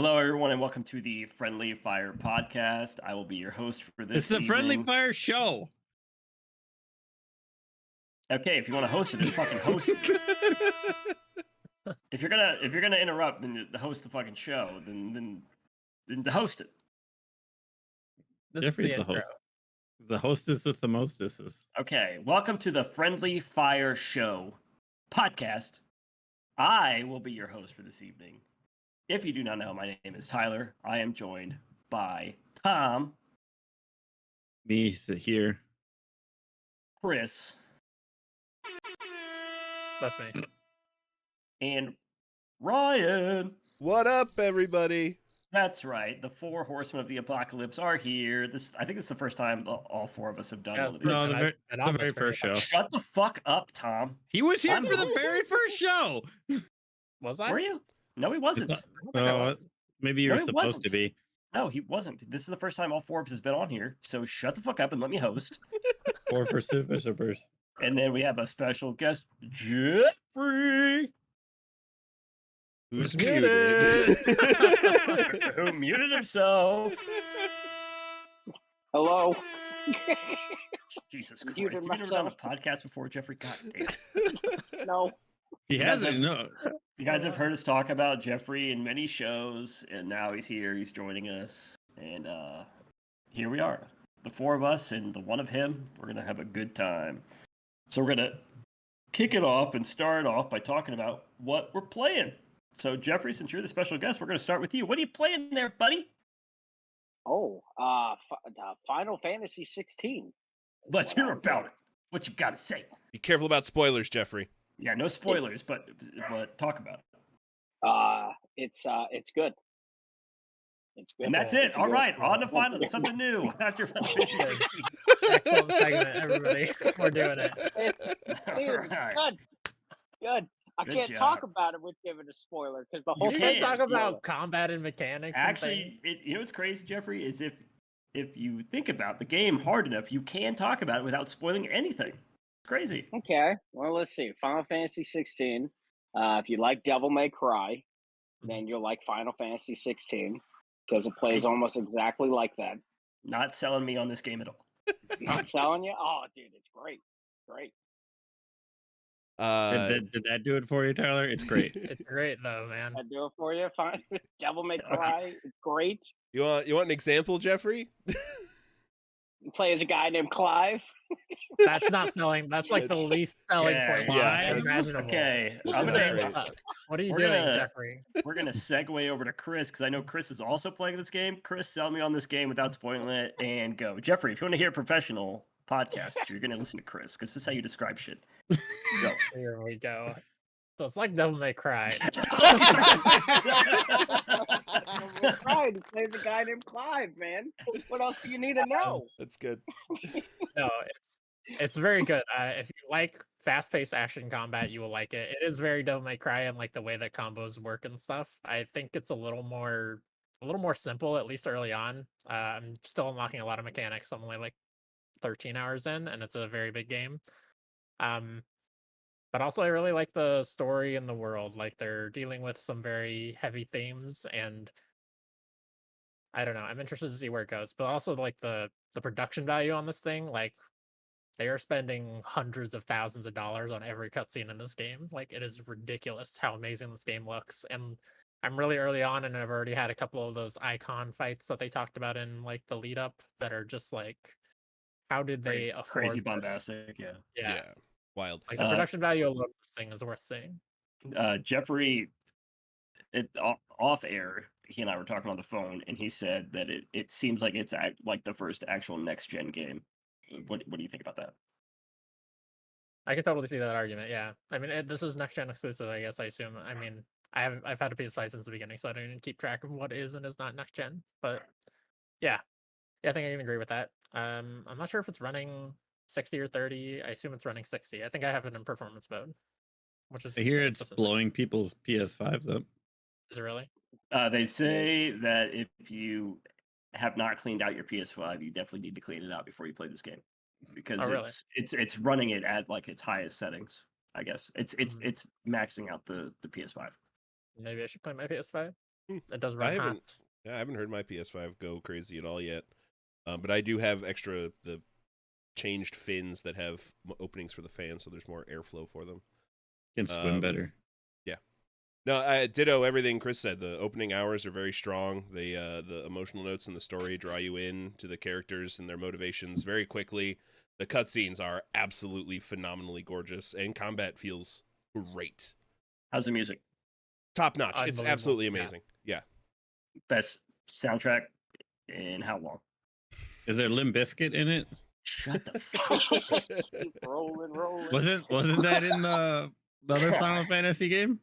Hello, everyone, and welcome to the Friendly Fire podcast. I will be your host for this It's the Friendly evening. Fire show. Okay, if you want to host it, then fucking host it. If you're gonna interrupt, then host the fucking show. Then host it. This Jeffrey's is the intro. host. The hostess with the mostesses. Okay, welcome to the Friendly Fire show podcast. I will be your host for this evening. If you do not know, my name is Tyler. I am joined by Tom, Me here. Chris, That's me. and Ryan. What up, everybody? That's right. The four horsemen of the apocalypse are here. I think this is the first time all four of us have done Yeah, one of it's these. No, Listen, the very first show. Shut the fuck up, Tom. He was here I'm for the hosting. very first show. Was I? Were you? No, he wasn't. It's- I don't think I Oh, was. maybe you No, were he supposed wasn't. to be. No, he wasn't. This is the first time all four of us has been on here. So shut the fuck up and let me host. Or for Supersupers. And then we have a special guest, Jeffrey, Who's Muted. muted? who muted himself. Hello. Jesus Muted Christ! Have you never done a myself. podcast before, Jeffrey? God damn. No. He You guys hasn't. have- No. You guys have heard us talk about Jeffrey in many shows, and now he's here. He's joining us, and here we are, the four of us and the one of him. We're gonna have a good time. So we're gonna kick it off and start off by talking about what we're playing. So Jeffrey, since you're the special guest, we're gonna start with you. What are you playing there, buddy? Oh, Final Fantasy 16. Let's hear about it. What you gotta say? Be careful about spoilers, Jeffrey. Yeah, no spoilers, but talk about it. It's good. It's good. And that's It's it. All good. right, on to final something new after Final Fantasy 16. Excellent segment, everybody. We're doing it. Dude, Alright. good. Good. I Good can't job. talk about it with giving a spoiler because the whole You You thing can can't. talk is about combat and mechanics. Actually, you know what's crazy, Jeffrey, is if you think about the game hard enough, you can talk about it without spoiling anything. It's crazy. Okay. Well, let's see. Final Fantasy 16. If you like Devil May Cry, then you'll like Final Fantasy 16 because it plays almost exactly like that. Not selling me on this game at all. Not selling you? Oh, dude, it's great. Great. Did that do it for you, Tyler? It's great. It's great though, man. I do it for you. Fine. Devil May Cry. It's great. you want an example, Jeffrey? You play as a guy named Clive. That's not selling. That's like the It's- least selling Yeah, point yeah, imaginable. Okay, His I'm name great. sucks. What are you We're doing, gonna- Jeffrey? we're gonna segue over to Chris because I know Chris is also playing this game. Chris, sell me on this game without spoiling it, and go. Jeffrey, if you want to hear a professional podcast, you're gonna listen to Chris because this is how you describe shit. Go. Here we go. So it's like Devil May Cry. Devil May Cry. He plays a guy named Clive, man. What else do you need to know? That's good. No, it's very good. If you like fast-paced action combat, you will like it. It is very Devil May Cry and like the way that combos work and stuff. I think it's a little more simple, at least early on. I'm still unlocking a lot of mechanics. I'm only like 13 hours in, and it's a very big game. But also I really like the story and the world. Like they're dealing with some very heavy themes, and I don't know. I'm interested to see where it goes. But also like the production value on this thing, like they are spending hundreds of thousands of dollars on every cutscene in this game. Like it is ridiculous how amazing this game looks. And I'm really early on, and I've already had a couple of those icon fights that they talked about in like the lead up that are just like, how did they afford crazy this? bombastic? Yeah. Yeah. Wild. Like the production value alone of this thing is worth seeing. Jeffrey, off air, he and I were talking on the phone, and he said that it seems like it's like the first actual next gen game. What do you think about that? I can totally see that argument. Yeah, I mean, this is next gen exclusive, I guess. I assume. I mean, I've had a PS5 since the beginning, so I don't even keep track of what is and is not next gen. But yeah, I think I can agree with that. I'm not sure if it's running 60 or 30. I assume it's running 60. I think I have it in performance mode, which is. I hear it's consistent. blowing people's PS5s up. Is it really? They say that if you have not cleaned out your PS5, you definitely need to clean it out before you play this game because Oh, really? it's running it at like its highest settings. I guess it's Mhm. it's maxing out the PS5. Maybe I should play my PS5. It does run haven't- hot. Yeah, I haven't heard my PS5 go crazy at all yet. But I do have the changed fins that have openings for the fans, so there's more airflow for them. Can swim Um, better. No, ditto everything Chris said. The opening hours are very strong. The emotional notes in the story draw you in to the characters and their motivations very quickly. The cutscenes are absolutely phenomenally gorgeous, and combat feels great. How's the music? Top notch. It's Unbelievable. absolutely Yeah. amazing. Yeah. Best soundtrack in how long? Is there Limp Bizkit in it? Shut the fuck up. Keep rolling. Wasn't that in the other Final Fantasy game?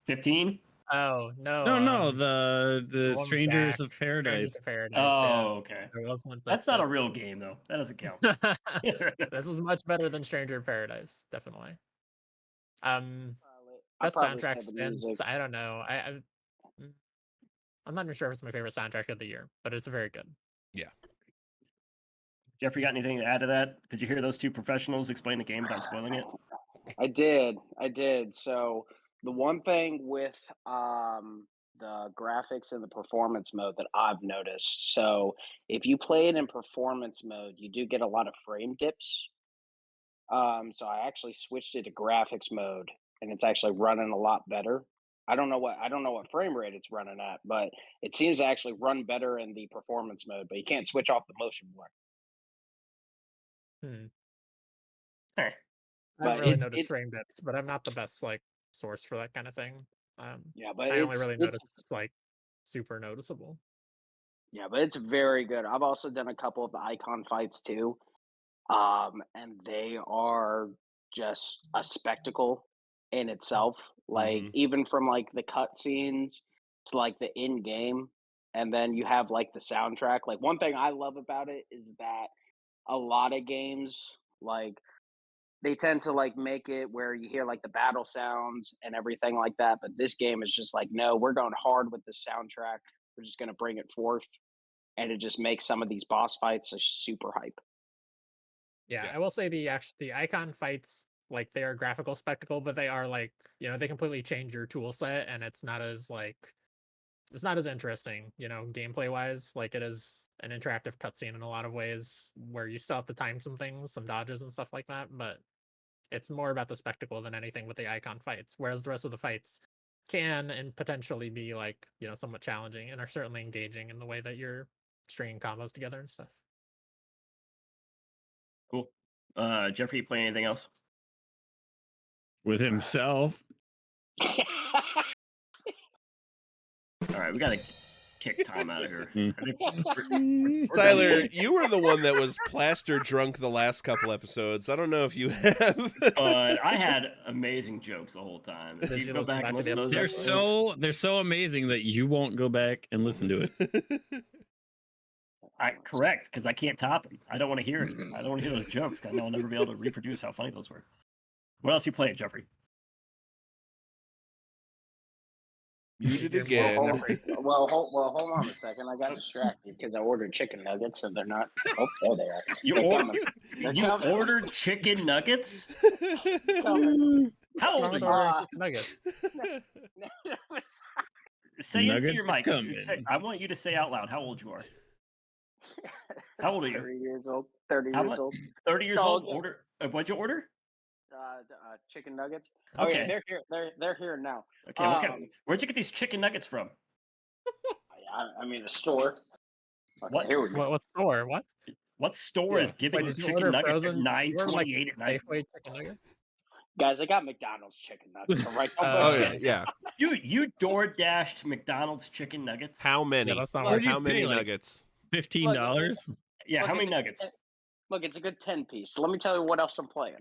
15? Oh no! No, the one with Strangers Jack, of Strangers Paradise. of Paradise. Oh, okay. There wasn't. That's not a real game, though. That doesn't count. This is much better than Stranger in Paradise, definitely. Best probably say soundtrack the music. since I don't know. I'm not even sure if it's my favorite soundtrack of the year, but it's very good. Jeffrey, got anything to add to that? Did you hear those two professionals explain the game without spoiling it? I did. So the one thing with the graphics and the performance mode that I've noticed, so if you play it in performance mode, you do get a lot of frame dips. So I actually switched it to graphics mode, and it's actually running a lot better. I don't know what frame rate it's running at, but it seems to actually run better in the performance mode. But you can't switch off the motion blur. Hey, I But haven't really it's- noticed it's- frame dips, but I'm not the best like source for that kind of thing. Yeah, but I only it's- really it's- notice it's like super noticeable. Yeah, but it's very good. I've also done a couple of the icon fights too. And they are just a spectacle in itself. Like Mhm. even from like the cutscenes to like the in game, and then you have like the soundtrack. Like one thing I love about it is that a lot of games like they tend to like make it where you hear like the battle sounds and everything like that. But this game is just like, no, we're going hard with the soundtrack. We're just gonna bring it forth, and it just makes some of these boss fights a super hype. Yeah, Yeah. I will say the icon fights, like they are a graphical spectacle, but they are like, they completely change your tool set, and it's not as interesting, gameplay wise. Like it is an interactive cutscene in a lot of ways where you still have to time some things, some dodges and stuff like that, but it's more about the spectacle than anything with the icon fights. Whereas the rest of the fights can and potentially be like, somewhat challenging and are certainly engaging in the way that you're stringing combos together and stuff. cool. Jeffrey, you play anything else? With himself. All right, we got to kick Tom out of here. Mm. I think we're Tyler, done. you were the one that was plaster drunk the last couple episodes. I don't know if you have. But I had amazing jokes the whole time. If Did you you go listen back back and to the listen to those episodes? They're so amazing that you won't go back and listen to it. Correct, because I can't top them. I don't want to hear it. I don't want to hear those jokes. 'Cause I know I'll never be able to reproduce how funny those were. What else you playing, Jeffrey? Muted You're again. Hold on a second. I got distracted because I ordered chicken nuggets and they're not. Oh, there they are. You, They're or- coming. They're you coming. ordered chicken nuggets? Coming. How old Wrong are with you? ordering chicken nuggets? Say into Nuggets your are mic. coming. I want you to say out loud how old you are. How old are you? 30 years old. 30 How years much? old. 30 years No, old. yeah. Order. What'd you order? Chicken nuggets. Oh Okay. yeah, they're here. They're here now. Okay. Where'd you get these chicken nuggets from? I mean, the store. Okay, What? Here we go. What store? What? What store Yeah. is giving Wait, you did you chicken order nuggets frozen? at You ordered, like, 9:28 at night? Safeway chicken nuggets? Guys, I got McDonald's chicken nuggets. All right. Oh yeah, Okay. yeah. You door dashed McDonald's chicken nuggets? How many? Yeah, that's not Where'd worth you How many pay, like- nuggets? $15? Yeah, how Look, many it's- nuggets? Look, it's a good 10 piece. Let me tell you what else I'm playing.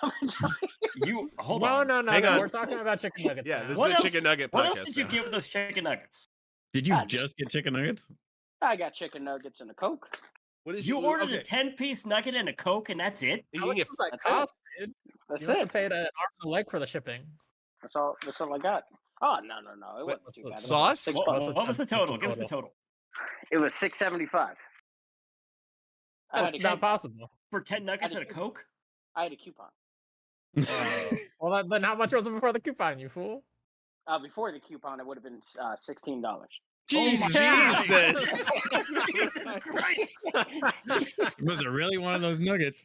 Let me tell you- You hold no, on. no, Hang on. We're talking about chicken nuggets. Yeah, now. this What is a else- chicken nugget What podcast. else did you now. get with those chicken nuggets? Did you Ah, just- just get chicken nuggets? I got chicken nuggets and a Coke. What is You ordered okay. a 10-piece nugget and a Coke, and that's it? You How can much get does that That's it. cost, dude? That's You must it. have paid an arm and a leg for the shipping. That's all I got. Oh, no. It What, wasn't too bad. It was sauce? six What, bucks. What's what was the the total? Give us the total? total. It was $6.75. I That's had, not possible. For 10 nuggets I and a did- Coke? I had a coupon. Well, then how much was it before the coupon, you fool? Before the coupon, it would have been $16. Jesus! Jesus Christ! Was it really one of those nuggets?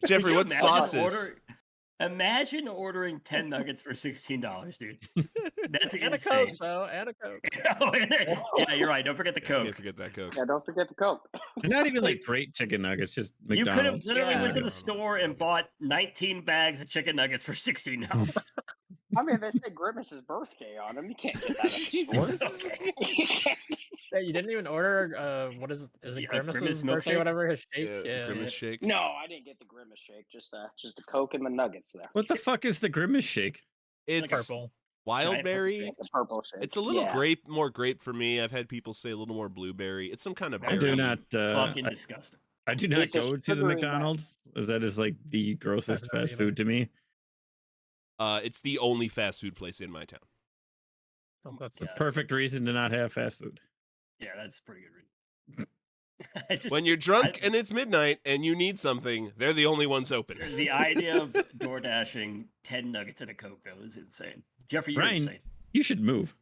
Jeffrey, Could you what imagine sauces? Imagine ordering 10 nuggets for $16, dude. That's And a insane. Coke, though, and a Coke. Yeah, you're right. Don't forget the Coke. Can't forget that Coke. Yeah, don't forget the Coke. They're not even like great chicken nuggets, just You could have McDonald's. literally went to the McDonald's store and nuggets. bought 19 bags of chicken nuggets for $16. I mean, they say Grimace's birthday on them. You can't get that at the store. Okay. You can't- Yeah, you didn't even order. What is it? Is it Yeah, Grimace's Grimace birthday? milkshake? Whatever his shake. Yeah, Yeah, Grimace shake. No, I didn't get the Grimace shake. Just a Coke and the nuggets there. What the fuck is the Grimace shake? It's purple. Giant wild berry. purple It's a purple shake. It's a little Yeah. more grape for me. I've had people say a little more blueberry. It's some kind of That's I do berry. not. Fucking disgusting. I do not It's a go to the sugary nut. McDonald's, as that is like the grossest I've never fast either. food to me. It's the only fast food place in my town. Oh, that's Yes. Perfect reason to not have fast food. Yeah, that's a pretty good reason. I just, When you're drunk and it's midnight and you need something, they're the only ones open. the idea of door dashing 10 nuggets and a Coke, though, is insane. Jeffrey, you're Ryan, insane. You should move.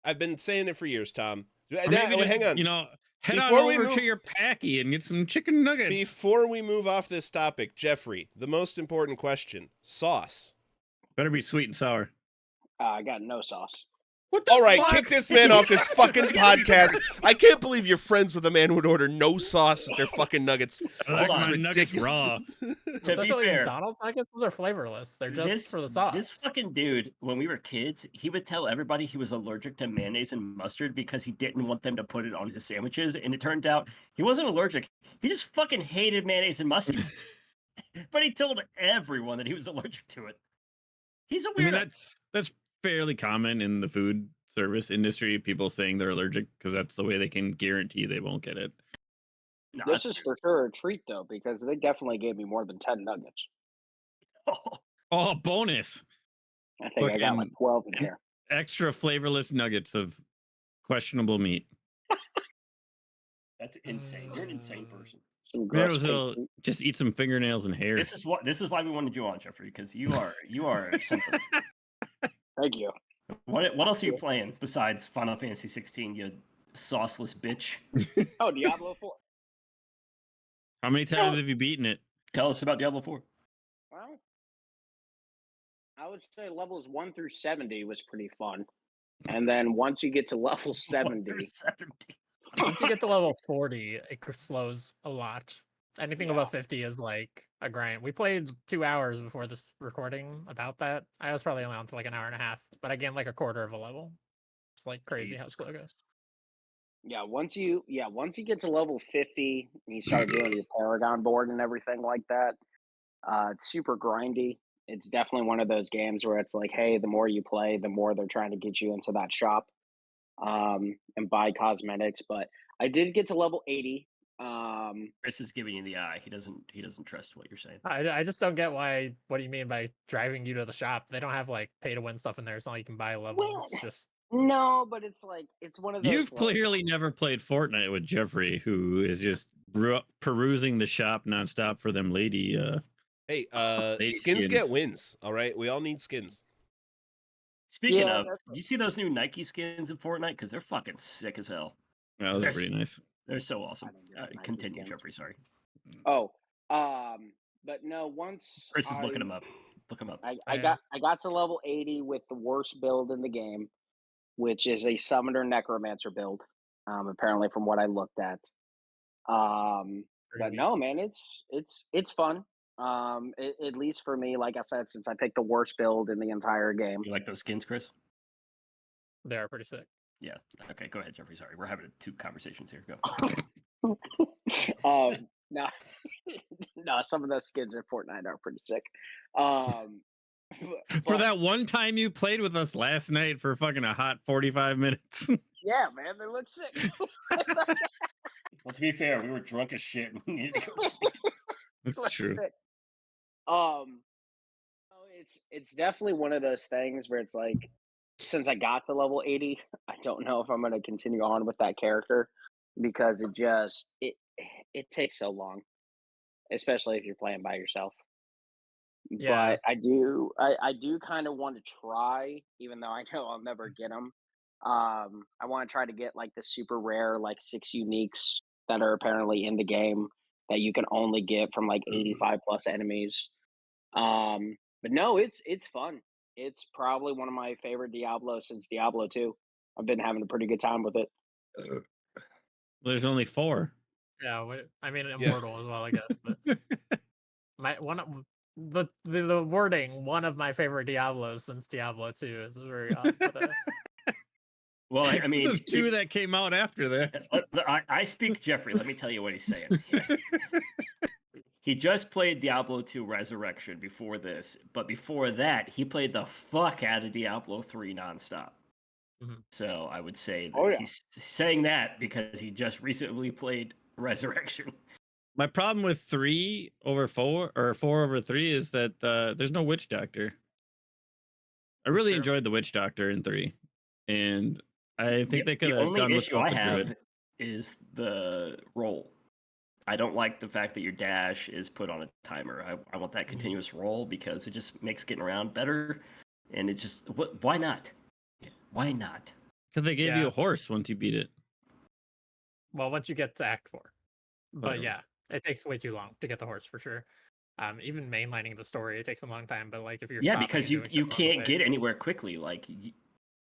I've been saying it for years, Tom. Or Now, maybe just, hang on. You know, head Before on we over move- to your Packy and get some chicken nuggets. Before we move off this topic, Jeffrey, the most important question: sauce. Better be sweet and sour. I got no sauce. What the All right, fuck? kick this man off this fucking podcast. I can't believe you're friends with a man who would order no sauce with their fucking nuggets. I like This is my nuggets ridiculous. raw. To be Especially fair, McDonald's nuggets, those are flavorless. They're just for the sauce. This fucking dude, when we were kids, he would tell everybody he was allergic to mayonnaise and mustard because he didn't want them to put it on his sandwiches. And it turned out he wasn't allergic. He just fucking hated mayonnaise and mustard. But he told everyone that he was allergic to it. He's a I mean, weirdo. that's fairly common in the food service industry. People saying they're allergic because that's the way they can guarantee they won't get it. No, This that's is for sure a treat, though, because they definitely gave me more than 10 nuggets. Oh, bonus! I think Look, I got like and- 12 in and- here. Extra flavorless nuggets of questionable meat. That's insane. You're an insane person. Some Maybe gross it was fake a- meat. just eat some fingernails and hair. This is why we wanted you on, Jeffrey, because you are something. Thank you. What else are you playing besides Final Fantasy 16? You sauceless bitch. Oh, Diablo 4. How many times have you beaten it? Tell us about Diablo 4. Well, I would say levels 1 through 70 was pretty fun. And then once you get to level 70, 70. Once you get to level 40, it slows a lot. Anything Yeah. above 50 is like a grind. We played 2 hours before this recording about that. I was probably only on for like an hour and a half, but I gained like a quarter of a level. It's like crazy how Jesus slow it goes. once you get to level 50 and you start doing your Paragon board and everything like that, it's super grindy. It's definitely one of those games where it's like, hey, the more you play, the more they're trying to get you into that shop and buy cosmetics. But I did get to level 80. Chris is giving you the eye. He doesn't trust what you're saying. I just don't get why. What do you mean by driving you to the shop? They don't have like pay to win stuff in there. It's not like you can buy levels. Well, Just No, but it's like it's one of those. You've like- clearly never played Fortnite with Jeffrey, who is just perusing the shop nonstop for them lady. Hey, Lady skins skins. get wins. All right, we all need skins. Speaking Yeah, of, that's did you see those new Nike skins in Fortnite? Because they're fucking sick as hell. Well, those are There's- pretty nice. They're so awesome. didn't get Nike Continue, skins. Jeffrey. Sorry. Oh, but no. Once Chris is looking him up. Look him up. I got to level 80 with the worst build in the game, which is a Summoner Necromancer build. Apparently, from what I looked at. But no, man, it's fun. At least for me, like I said, since I picked the worst build in the entire game. You like those skins, Chris? they are pretty sick. Yeah. Okay, go ahead, Jeffrey. Sorry, we're having two conversations here. Go. No, no, some of those skins in Fortnite are pretty sick. For but- that one time you played with us last night for fucking a hot 45 minutes. yeah, man, they look sick. Well, to be fair, we were drunk as shit. We needed to go sleep. That's Let's true. sit. It's definitely one of those things where it's like, since I got to level 80, I don't know if I'm going to continue on with that character because it takes so long, especially if you're playing by yourself. Yeah. But I do kind of want to try, even though I know I'll never get them. I want to try to get like the super rare, like 6 uniques that are apparently in the game that you can only get from like 85 plus enemies. But no, it's fun. It's probably one of my favorite Diablos since Diablo 2. I've been having a pretty good time with it. There's only 4. Yeah, I mean, Yeah. Immortal as well, I guess. But the wording, one of my favorite Diablos since Diablo 2 is very odd. But, Well, I mean, There's 2 that came out after that. I speak Jeffrey. Let me tell you what he's saying. He just played Diablo 2 Resurrection before this, but before that, he played the fuck out of Diablo 3 nonstop. Mhm. So I would say that Oh, yeah. he's saying that because he just recently played Resurrection. My problem with 3 over 4 or 4 over 3 is that there's no witch doctor. I really true. enjoyed the witch doctor in 3, and I think they could The have only gone issue without I the have druid. is the roll. I don't like the fact that your dash is put on a timer. I want that continuous roll because it just makes getting around better. And it just why not? Why not? Because they gave you Yeah. a horse once you beat it. well, once you get to Act 4. But Whatever. yeah, it takes way too long to get the horse for sure. Even mainlining the story, it takes a long time. But like if you're Yeah, stopping because and you doing you shit along the can't way- get anywhere quickly. Like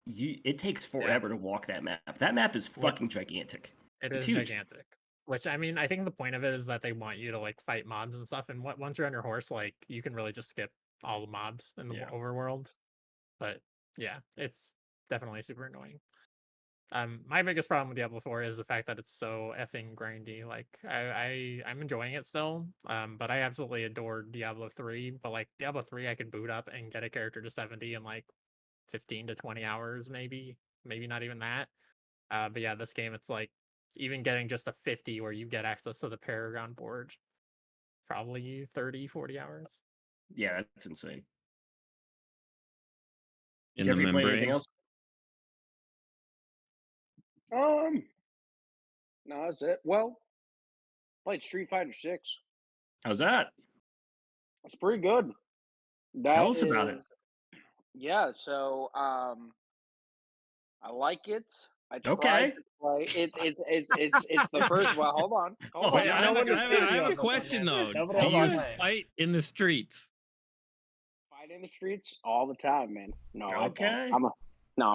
it takes forever to walk that map. That map is What- fucking gigantic. It It's is huge. gigantic. Which I mean, I think the point of it is that they want you to like fight mobs and stuff. And once you're on your horse, like you can really just skip all the mobs in the Yeah. overworld. But yeah, it's definitely super annoying. My biggest problem with Diablo 4 is the fact that it's so effing grindy. Like I'm enjoying it still. But I absolutely adore Diablo 3. But like Diablo 3, I could boot up and get a character to 70 in like 15 to 20 hours, maybe not even that. But yeah, this game, it's like even getting just a 50 where you get access to the Paragon board, probably 30, 40 hours. Yeah, that's insane. In Jeffrey, the play anything membrane. else? No, that's it. Well, played Street Fighter 6. How's that? It's pretty good. Tell us about it. Yeah, so I like it. I tried Okay. to play. It's the first. Well, hold on. Oh, Wait, yeah, I have, no one is I beating you have on a this one, question man. though. Nobody Do else you is playing. fight in the streets? Fight in the streets all the time, man. No, Okay. I don't. I'm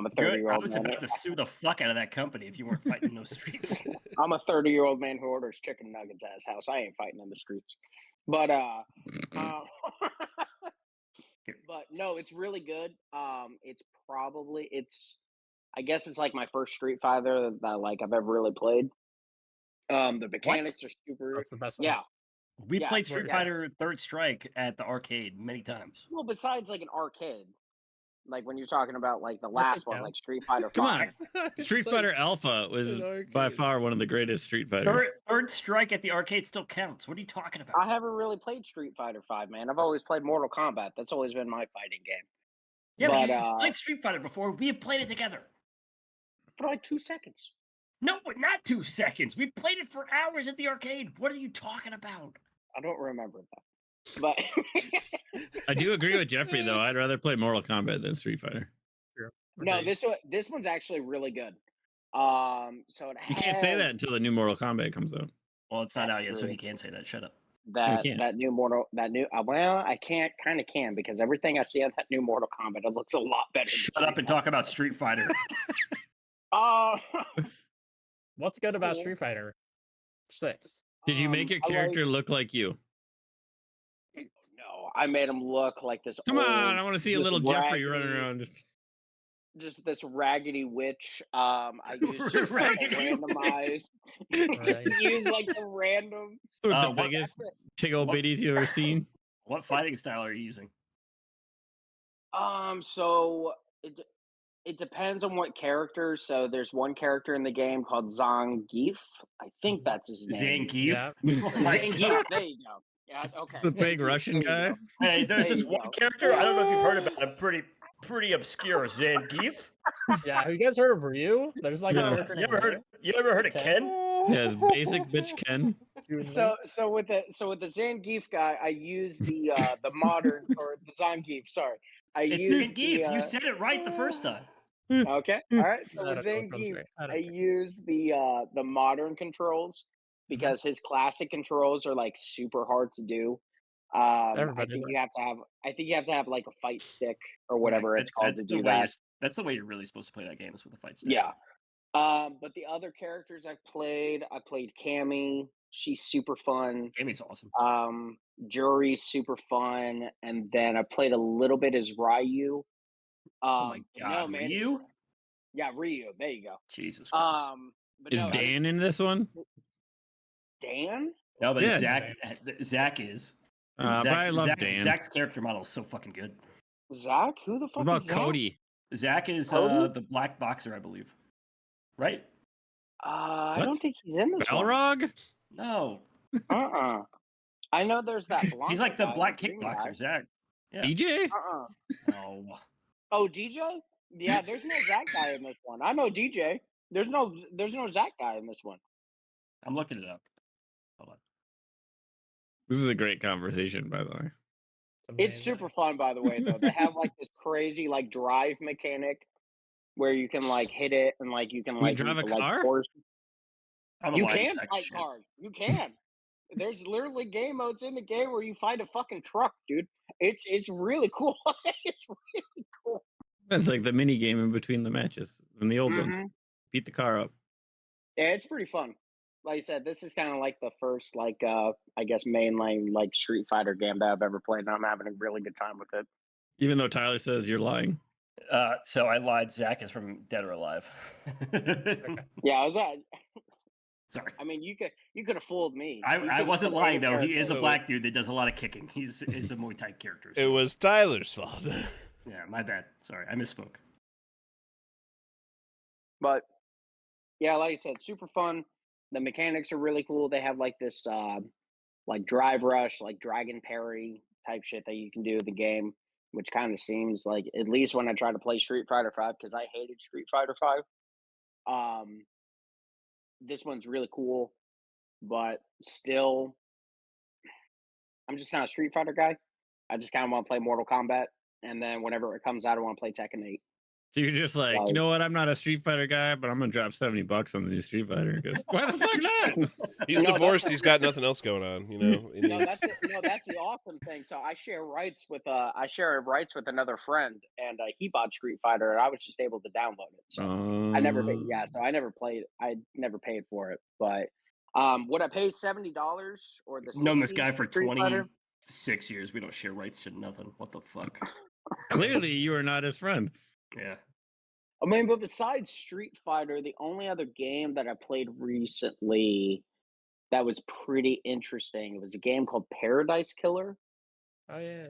a Good. I 30-year-old was man. about to sue the fuck out of that company if you weren't fighting in those streets. I'm a 30-year-old man who orders chicken nuggets at his house. I ain't fighting in the streets. But but no, it's really good. I guess it's like my first Street Fighter that like I've ever really played. The mechanics are super. That's the best one. Yeah. We Yeah, played Street yeah. Fighter Third Strike at the arcade many times. Well, besides like an arcade, like when you're talking about like the I last think one, so. like Street Fighter Come 5. on. It's Street like- Fighter Alpha was an by arcade. far one of the greatest Street Fighters. Third Strike at the arcade still counts. What are you talking about? I haven't really played Street Fighter 5, man. I've always played Mortal Kombat. That's always been my fighting game. Yeah, but But, you've played Street Fighter before. We have played it together. For like 2 seconds. No, not 2 seconds. We played it for hours at the arcade. What are you talking about? I don't remember that. But I do agree with Jeffrey though. I'd rather play Mortal Kombat than Street Fighter. no, Agreed. this one's actually really good. So it You can't say has that until the new Mortal Kombat comes out. Well, it's not That's out yet, so true. he can't say that. Shut up. can't. that new well, I can't kind of can because everything I see on that new Mortal Kombat, it looks a lot better. than Shut up Street and talk about Street Fighter. Fighter. What's good about Cool. Street Fighter 6? Did you make your I character look like you? No, I made him look like this. Come old, on, I want to see a this little Jeffrey running raggedy- around. Just this raggedy witch. I used just Raggedy randomized. Just use like the random. With the what- biggest tickle what- bitties you ever seen. What fighting style are you using? So it depends on what character. So there's one character in the game called Zangief. I think that's his name. Zangief? Yeah. Oh my Zangief. God. There you go. Yeah. Okay. The big Zangief, Russian there you guy. go. Hey, there's There this you one go. character. I don't know if you've heard about him. Pretty obscure. Zangief. Yeah, have you guys heard of Ryu? There's like Yeah. a character You named ever heard? Ryu. You ever heard of Okay. Ken? Yes, basic bitch Ken. So with the Zangief guy, I use the modern or the Zangief. Sorry, I It's use Zangief. You said it right the first time. Okay, all right. So I with don't know what comes Zangief, right. I I don't care. use the modern controls because his classic controls are like super hard to do. I Everybody's think right. you have to have. I think you have to have like a fight stick or Right, whatever it's called to that's the do way that. that's the way you're really supposed to play that game is with a fight stick. Yeah. But the other characters I played Cammy. She's super fun. Amy's awesome. Jury's super fun, and then I played a little bit as Ryu. Oh my But god, no, man, Ryu? yeah, Ryu. There you go. Jesus Christ. But Is no, Dan in this one? Dan? No, but Yeah. Zach is. Probably love Dan. Zach's character model is so fucking good. Zach? Who the What fuck about is Zach? Cody? Zach is Cody? the black boxer, I believe. Right? I What? don't think he's in this one. Balrog? No. I know there's that blonde. He's like the guy, black green guy. kickboxer, Zach. Yeah. DJ? No. Oh, DJ? Yeah, there's no Zach guy in this one. I know DJ. There's no Zach guy in this one. I'm looking it up. Hold on. This is a great conversation, by the way. It's super fun, by the way. Though they have like this crazy like drive mechanic where you can like hit it and like you can You like drive a like, car? force- I'm a You light can sack fight shit. cars. You can. There's literally game modes in the game where you fight a fucking truck, dude. It's really cool. It's really cool. It's like the mini game in between the matches and the old ones. Mhm. Beat the car up. Yeah, it's pretty fun. Like I said, this is kind of like the first like I guess mainline like Street Fighter game that I've ever played, and I'm having a really good time with it. Even though Tyler says you're lying. So I lied. Zach is from Dead or Alive. Yeah, I was Sorry. I mean, you could have fooled me. You I could've wasn't said lying any though. He is a So- black dude that does a lot of kicking. He's a Muay Thai character. It so- was Tyler's fault. Yeah, my bad. Sorry, I misspoke. But yeah, like I said, super fun. The mechanics are really cool. They have like this like drive rush, like dragon parry type shit that you can do in the game, which kind of seems like at least when I try to play Street Fighter 5 because I hated Street Fighter 5. This one's really cool, but still I'm just kind of Street Fighter guy. I just kind of want to play Mortal Kombat, and then whenever it comes out, I want to play Tekken 8. So you're just like, you know what? I'm not a Street Fighter guy, but I'm gonna drop $70 on the new Street Fighter. Because why the fuck not? He's No, divorced. He's got nothing else going on. You know. And No, he's- that's the awesome thing. So I share rights with another friend, and he bought Street Fighter, and I was just able to download it. So I never paid. Yeah, so I never played. I never paid for it, but would I pay $70 or the? Known this 60 guy for Street Fighter? 26 years. We don't share rights to nothing. What the fuck? Clearly, you are not his friend. Yeah. I mean, but besides Street Fighter, the only other game that I played recently that was pretty interesting was a game called Paradise Killer. Oh yeah,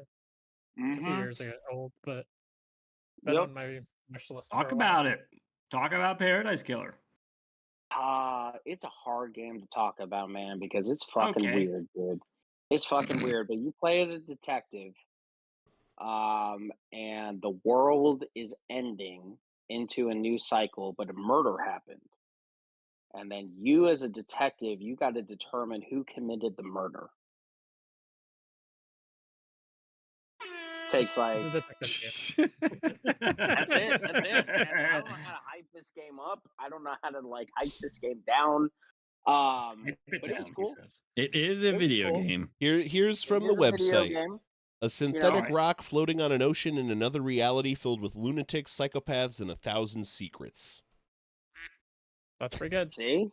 it's a few Mhm. years ago old, but been Yep. on my wish list. Talk for a while. about it. Talk about Paradise Killer. It's a hard game to talk about, man, because it's fucking Okay. weird, dude. It's fucking weird, but you play as a detective, and the world is ending into a new cycle, but a murder happened. And then you as a detective, you got to determine who committed the murder. Takes like It's a detective game. that's it. That's it. Man. I don't know how to hype this game up. I don't know how to like hype this game down. Hype it But it was down, he cool. says. It is a It's video cool. game. Here's from It the is a video website. game. A synthetic Alright. rock floating on an ocean in another reality filled with lunatics, psychopaths, and 1,000 secrets. That's pretty good. See,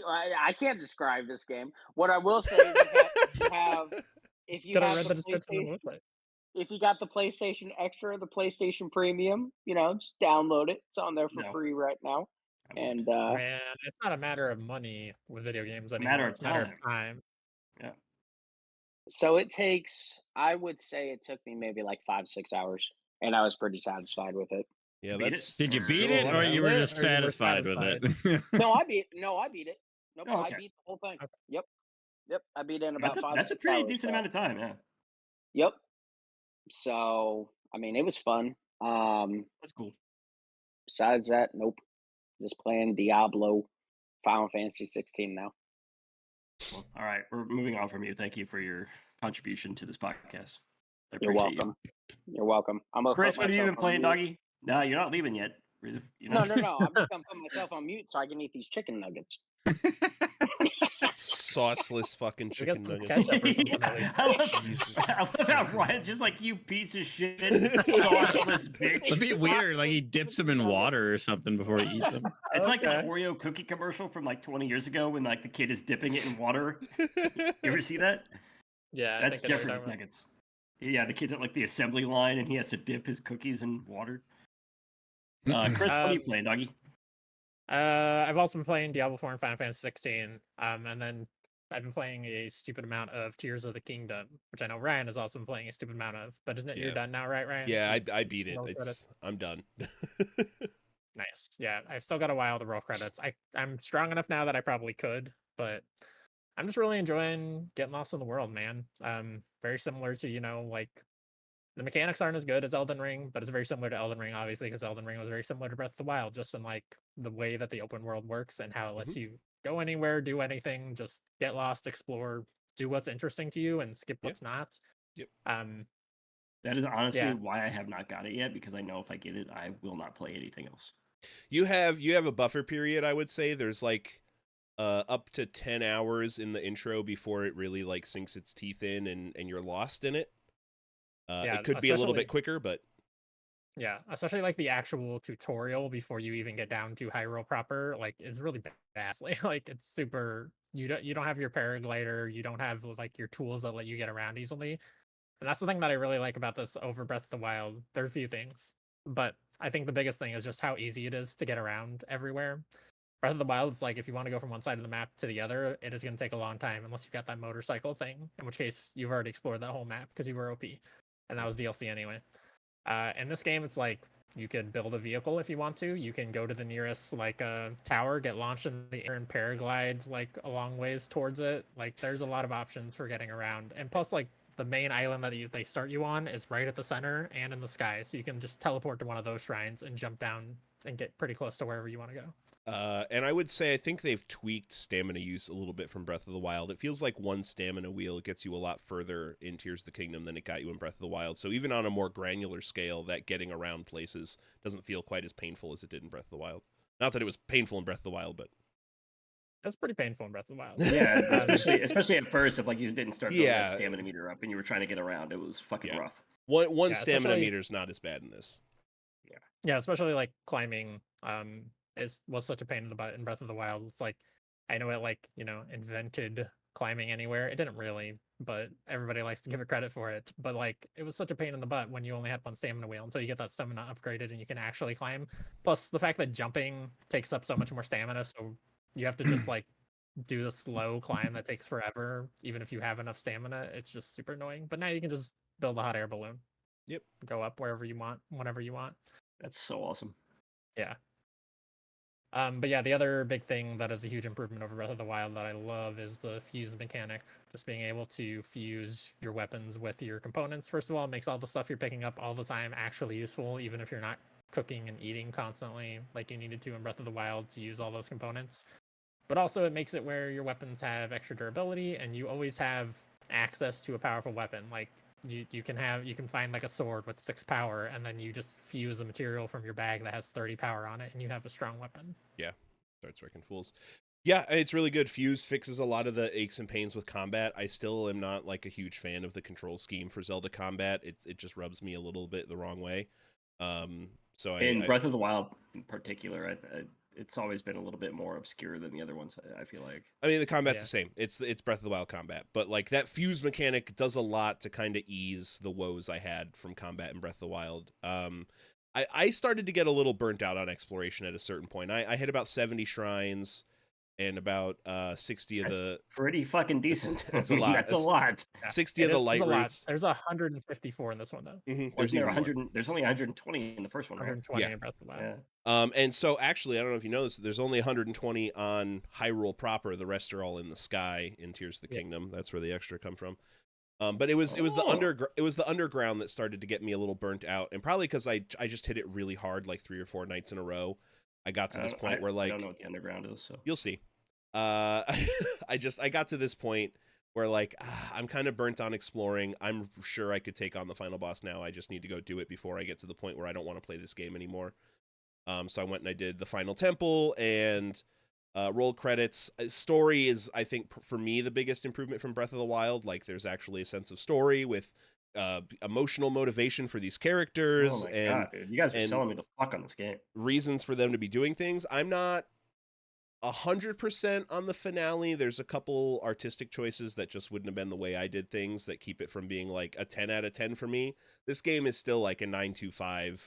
I can't describe this game. What I will say is that you have, if you Could have have read the the description on PlayStation, the website. if you got the PlayStation Extra, the PlayStation Premium, just download it. It's on there for No. free right now. I won't. And Man, it's not a matter of money with video games anymore. Matter of it's a matter of time. time. so it takes, I would say it took me maybe like 5-6 hours, and I was pretty satisfied with it. Yeah, Beat it? that's. Did you Still beat it, or alive. you were Yeah, just or you were satisfied with it? No, I beat it. Nope, Oh, I okay. beat the whole thing. Okay. Yep, I beat it in about That's a 5-6 pretty hours, decent so- amount of time, yeah. Yep. So, I mean, it was fun. That's cool. Besides that, nope. Just playing Diablo Final Fantasy 16 now. Well, all right, we're moving on from you. Thank you for your contribution to this podcast. I You're appreciate welcome. You're welcome. I'm you. gonna Chris, put what have you myself been on playing, mute. doggy? No, you're not leaving yet. No. I'm just gonna put myself on mute so I can eat these chicken nuggets. Sauceless fucking We got chicken some nuggets. ketchup or something. at least. I love, Jesus I love how Ryan's just like, you piece of shit, sauceless bitch. It'd be weird, like he dips them in water or something before he eats them. It's like that Okay. Oreo cookie commercial from like 20 years ago when like the kid is dipping it in water. You ever see that? Yeah, That's I know what Jeffrey you're talking about. Nuggets. Yeah, the kid's at like the assembly line and he has to dip his cookies in water. Chris, what are you playing, doggy? I've also been playing Diablo 4 and Final Fantasy 16. And then I've been playing a stupid amount of Tears of the Kingdom, which I know Ryan has also been playing a stupid amount of. But isn't it you're Yeah. done now, right, Ryan? Yeah, You've I beat it. rolled credits? I'm done. Nice. Yeah, I've still got a while to roll credits. I'm strong enough now that I probably could, but I'm just really enjoying getting lost in the world, man. Very similar to, like the mechanics aren't as good as Elden Ring, but it's very similar to Elden Ring, obviously, because Elden Ring was very similar to Breath of the Wild, just in like the way that the open world works and how it lets you go anywhere, do anything, just get lost, explore, do what's interesting to you, and skip Yep. what's not. Yep. That is honestly Yeah. why I have not got it yet, because I know if I get it, I will not play anything else. You have a buffer period, I would say. There's like up to 10 hours in the intro before it really like sinks its teeth in and you're lost in it. Yeah, it could be a little especially- bit quicker, but Yeah, especially like the actual tutorial before you even get down to Hyrule proper, like is really vastly like it's super. You don't have your paraglider, you don't have like your tools that let you get around easily, and that's the thing that I really like about this over Breath of the Wild. There are a few things, but I think the biggest thing is just how easy it is to get around everywhere. Breath of the Wild, it's like if you want to go from one side of the map to the other, it is going to take a long time unless you've got that motorcycle thing, in which case you've already explored that whole map because you were OP, and that was DLC anyway. In this game, it's like you could build a vehicle if you want to. You can go to the nearest like tower, get launched in the air, and paraglide like a long ways towards it. Like there's a lot of options for getting around, and plus like the main island that they start you on is right at the center and in the sky, so you can just teleport to one of those shrines and jump down and get pretty close to wherever you want to go. and I would say I think they've tweaked stamina use a little bit from Breath of the Wild. It feels like one stamina wheel gets you a lot further in Tears of the Kingdom than it got you in Breath of the Wild. So even on a more granular scale, that getting around places doesn't feel quite as painful as it did in Breath of the Wild. Not that it was painful in Breath of the Wild, but That's pretty painful in Breath of the Wild. Yeah, especially at first, if like you didn't start building Yeah. that stamina meter up and you were trying to get around, it was fucking Yeah. rough. one Yeah, stamina especially- meter's not as bad in this. Yeah, especially like climbing was such a pain in the butt in Breath of the Wild. It's like I know it like, invented climbing anywhere. It didn't really, but everybody likes to give it credit for it. But like it was such a pain in the butt when you only had one stamina wheel until you get that stamina upgraded and you can actually climb. Plus the fact that jumping takes up so much more stamina, so you have to just like do the slow climb that takes forever, even if you have enough stamina. It's just super annoying. But now you can just build a hot air balloon. Yep. Go up wherever you want, whenever you want. That's so awesome. Yeah. But yeah, the other big thing that is a huge improvement over Breath of the Wild that I love is the fuse mechanic. Just being able to fuse your weapons with your components. First of all, it makes all the stuff you're picking up all the time actually useful, even if you're not cooking and eating constantly like you needed to in Breath of the Wild to use all those components. But also it makes it where your weapons have extra durability and you always have access to a powerful weapon. Like you can find like a sword with 6 power and then you just fuse a material from your bag that has 30 power on it and you have a strong weapon. Starts wrecking fools. Yeah, it's really good. Fuse fixes a lot of the aches and pains with combat. I still am not like a huge fan of the control scheme for Zelda combat. It just rubs me a little bit the wrong way. So In I Breath of the Wild, in particular, it's always been a little bit more obscure than the other ones. I feel like. I mean, the combat's Yeah. the same. It's Breath of the Wild combat, but like that fuse mechanic does a lot to kind of ease the woes I had from combat in Breath of the Wild. I started to get a little burnt out on exploration at a certain point. I hit about 70 shrines and about 60 of That's the pretty fucking decent. That's a lot. That's a That's- lot. 60 of the light There's a lot. roots. There's 154 in this one though. There's Wasn't there even more. 100? There's only 120 in the first one, right? 120 Yeah. in Breath of the Wild. Yeah. And so actually, I don't know if you know this, there's only 120 on Hyrule proper. The rest are all in the sky in Tears of the Yeah. Kingdom. That's where the extra come from. But it was the Oh. underground that started to get me a little burnt out, and probably because I just hit it really hard like 3 or 4 nights in a row. I got to this point where I like don't know what the underground is. So you'll see. I got to this point where like I'm kind of burnt on exploring. I'm sure I could take on the final boss now. I just need to go do it before I get to the point where I don't want to play this game anymore. So I went and I did the final temple and rolled credits. Story is, I think, for me, the biggest improvement from Breath of the Wild. Like, there's actually a sense of story with emotional motivation for these characters Oh my and god, dude. You guys are and- selling me the fuck on this game. reasons for them to be doing things. I'm not 100% on the finale. There's a couple artistic choices that just wouldn't have been the way I did things that keep it from being like a 10 out of 10 for me. This game is still like a 9.25.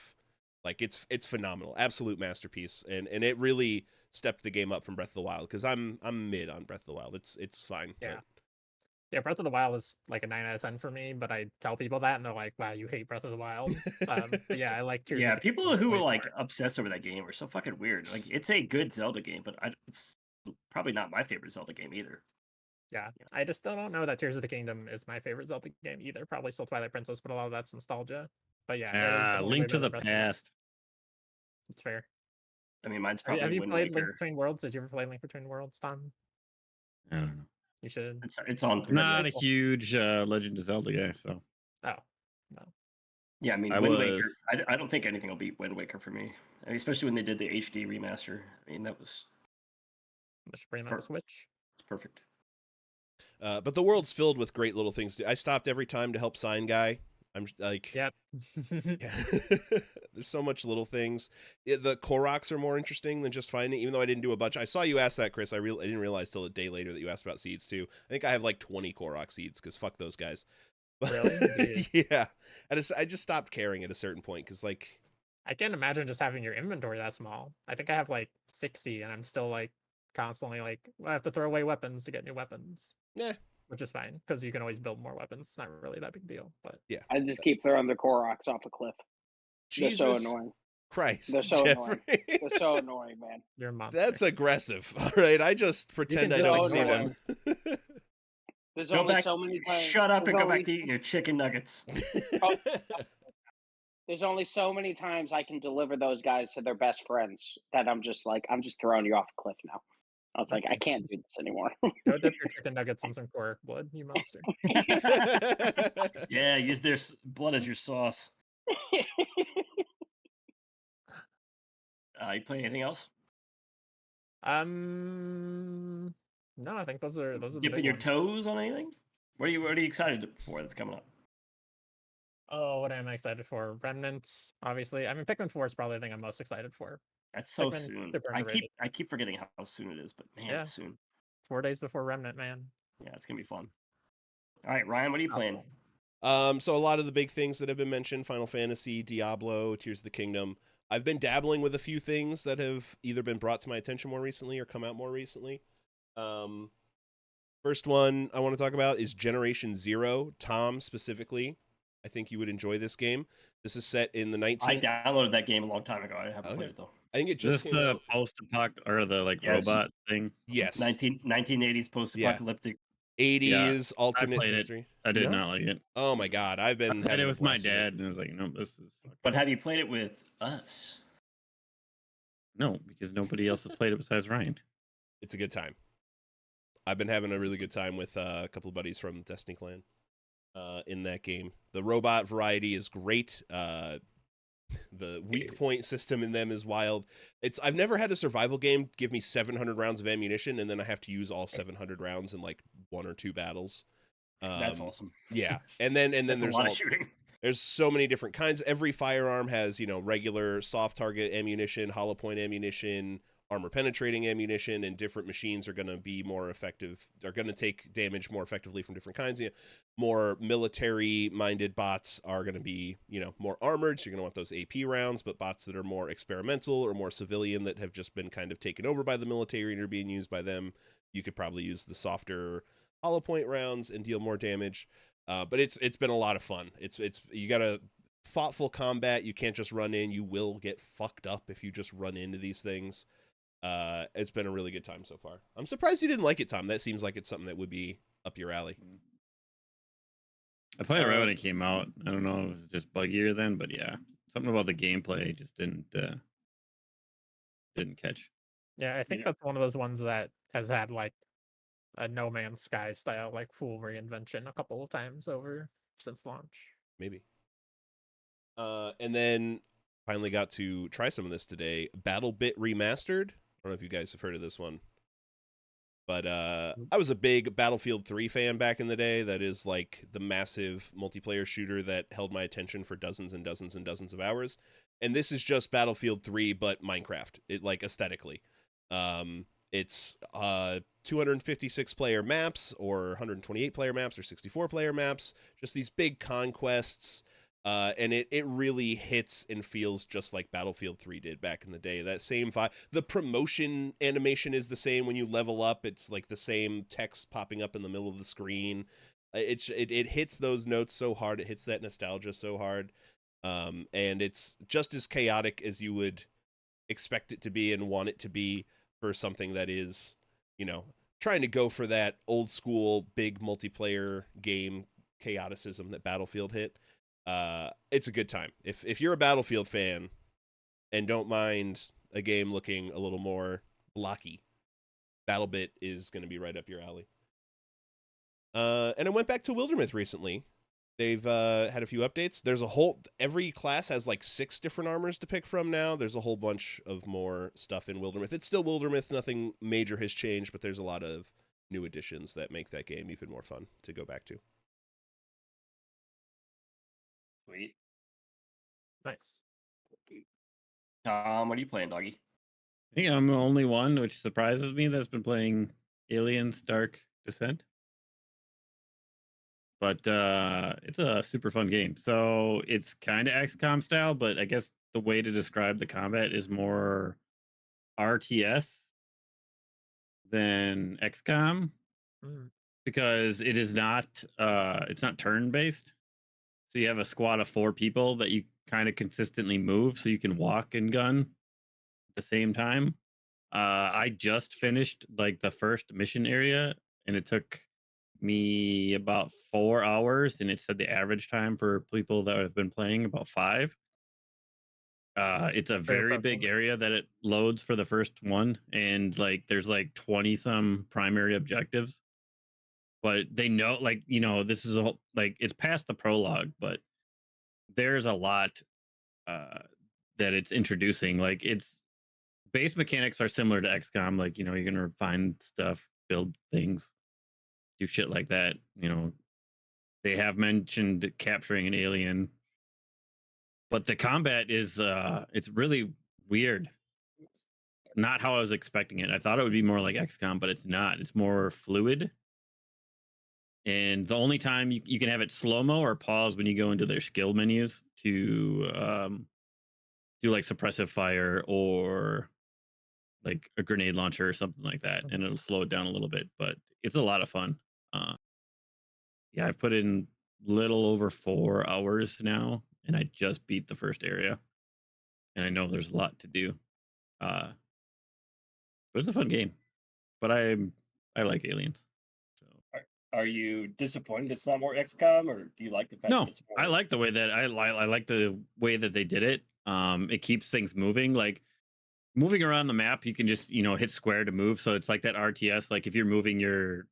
Like it's phenomenal, absolute masterpiece, and it really stepped the game up from Breath of the Wild because I'm mid on Breath of the Wild. It's fine. Yeah. but- Yeah, Breath of the Wild is like a 9 out of 10 for me, but I tell people that and they're like, wow, you hate Breath of the Wild. But yeah, I like Tears Yeah, of the people Kingdom who way are like more. obsessed over that game are so fucking weird. Like, it's a good Zelda game, but it's probably not my favorite Zelda game either. Yeah, I just still don't know that Tears of the Kingdom is my favorite Zelda game either. Probably still Twilight Princess, but a lot of that's nostalgia. But yeah, it is definitely way Link to better the than Breath of the Wild. Past. It's fair. I mean, mine's Have probably you Wind played Link Waker. Between Worlds? Did you ever play Link Between Worlds, Tom? I don't know. You should. It's on. I'm not a 3DS. huge Legend of Zelda guy, so Oh, no. Yeah, I mean, I Wind Waker. was- I don't think anything will beat Wind Waker for me. I mean, especially when they did the HD remaster. I mean, that was They should bring it on the Per- Switch. it's perfect. But the world's filled with great little things. I stopped every time to help sign guy. I'm like, Yep. there's so much little things. The Koroks are more interesting than just finding. Even though I didn't do a bunch, I saw you ask that, Chris. I didn't realize till a day later that you asked about seeds too. I think I have like 20 Korok seeds because fuck those guys. Really? Yeah, I just stopped caring at a certain point because like I can't imagine just having your inventory that small. I think I have like 60 and I'm still like constantly like, I have to throw away weapons to get new weapons. Yeah. Which is fine because you can always build more weapons. It's not really that big deal. But yeah, I just keep throwing the Koroks off a cliff. They're so Jesus annoying. Christ, They're so Jeffrey. They're so annoying, man. you're a monster. That's aggressive. All right, I just pretend I just don't see ignore them. There's Go only back. so many times. Shut up and there's go back only- to eating your chicken nuggets. There's only so many times I can deliver those guys to their best friends that I'm just throwing you off a cliff now. I was like, I can't do this anymore. Go dip your chicken nuggets in some Korok blood, you monster. Yeah, use their blood as your sauce. You play anything else? No, I think those are the Dipping big your ones. toes on anything? What are you excited for that's coming up? Oh, what am I excited for? Remnants, obviously. I mean, Pikmin 4 is probably the thing I'm most excited for. That's so Pikmin, soon. super I underrated. keep forgetting how soon it is, but man, Yeah. it's soon. 4 days before Remnant, man. Yeah, it's gonna be fun. All right, Ryan, what are you playing? So a lot of the big things that have been mentioned: Final Fantasy, Diablo, Tears of the Kingdom. I've been dabbling with a few things that have either been brought to my attention more recently or come out more recently. First one I want to talk about is Generation Zero. Tom, specifically, I think you would enjoy this game. This is set in the I 19. downloaded that game a long time ago. I haven't Okay. played it though. I think it Is just this came the out. post-apoc or the like Yes. robot thing? Yes, 1980s post-apocalyptic. 80s alternate played it. history. I did No? not like it. Oh my god, I've been I played having it a with my blast dad, and I was like, no, this is. But have you played it with us? No, because nobody else has played it besides Ryan. It's a good time. I've been having a really good time with a couple of buddies from Destiny Clan in that game. The robot variety is great. The weak point system in them is wild. I've never had a survival game give me 700 rounds of ammunition and then I have to use all 700 rounds in like 1 or 2 battles. That's awesome. Yeah, and then That's there's a lot of shooting. there's so many different kinds. Every firearm has, regular soft target ammunition, hollow point ammunition, armor penetrating ammunition, and different machines are going to be more effective. They're going to take damage more effectively from different kinds. More military minded bots are going to be, more armored. So you're going to want those AP rounds, but bots that are more experimental or more civilian that have just been kind of taken over by the military and are being used by them, you could probably use the softer hollow point rounds and deal more damage. But it's been a lot of fun. You got a thoughtful combat. You can't just run in. You will get fucked up if you just run into these things. It's been a really good time so far. I'm surprised you didn't like it, Tom. That seems like it's something that would be up your alley. I played it right when it came out. I don't know if it was just buggier then, but yeah, something about the gameplay just didn't catch. Yeah, I think Yeah. that's one of those ones that has had like a No Man's Sky style like full reinvention a couple of times over since launch. Maybe. And then finally got to try some of this today. BattleBit Remastered. I don't know if you guys have heard of this one. But I was a big Battlefield 3 fan back in the day. That is like the massive multiplayer shooter that held my attention for dozens and dozens and dozens of hours. And this is just Battlefield 3, but Minecraft. It like aesthetically. It's 256 player maps or 128 player maps or 64 player maps. Just these big conquests. And it really hits and feels just like Battlefield 3 did back in the day. That same vibe. The promotion animation is the same when you level up. It's like the same text popping up in the middle of the screen. It hits those notes so hard. It hits that nostalgia so hard. And it's just as chaotic as you would expect it to be and want it to be for something that is, trying to go for that old school big multiplayer game chaoticism that Battlefield hit. It's a good time. If you're a Battlefield fan and don't mind a game looking a little more blocky, BattleBit is going to be right up your alley. And I went back to Wildermyth recently. They've had a few updates. There's every class has like 6 different armors to pick from now. There's a whole bunch of more stuff in Wildermyth. It's still Wildermyth. Nothing major has changed, but there's a lot of new additions that make that game even more fun to go back to. Sweet. Nice. Tom, what are you playing, doggy? I think I'm the only one, which surprises me, that's been playing Aliens Dark Descent. But it's a super fun game. So it's kind of XCOM style, but I guess the way to describe the combat is more RTS than XCOM Mm. because it is not it's not turn based. So you have a squad of 4 people that you kind of consistently move, so you can walk and gun at the same time. I just finished like the first mission area, and it took me about 4 hours, and it said the average time for people that have been playing about 5. It's a Very very big approachable. area that it loads for the first one, and like there's like 20 some primary objectives. But they know, like, this is like it's past the prologue, but there's a lot uh that it's introducing. Like its base mechanics are similar to XCOM, like, you're gonna find stuff, build things, do shit like that. They have mentioned capturing an alien, but the combat is it's really weird. Not how I was expecting it. I thought it would be more like XCOM, but it's not. It's more fluid. And the only time you can have it slow mo or pause when you go into their skill menus to do like suppressive fire or like a grenade launcher or something like that, and it'll slow it down a little bit. But it's a lot of fun. Yeah, I've put in little over 4 hours now, and I just beat the first area, and I know there's a lot to do. It was a fun game, but I like aliens. So Are you disappointed it's not more XCOM, or do you like the fact no, that it's more? I like the way that I like the way that they did it. It keeps things moving. Like moving around the map, you can just hit square to move. So it's like that RTS. Like if you're moving your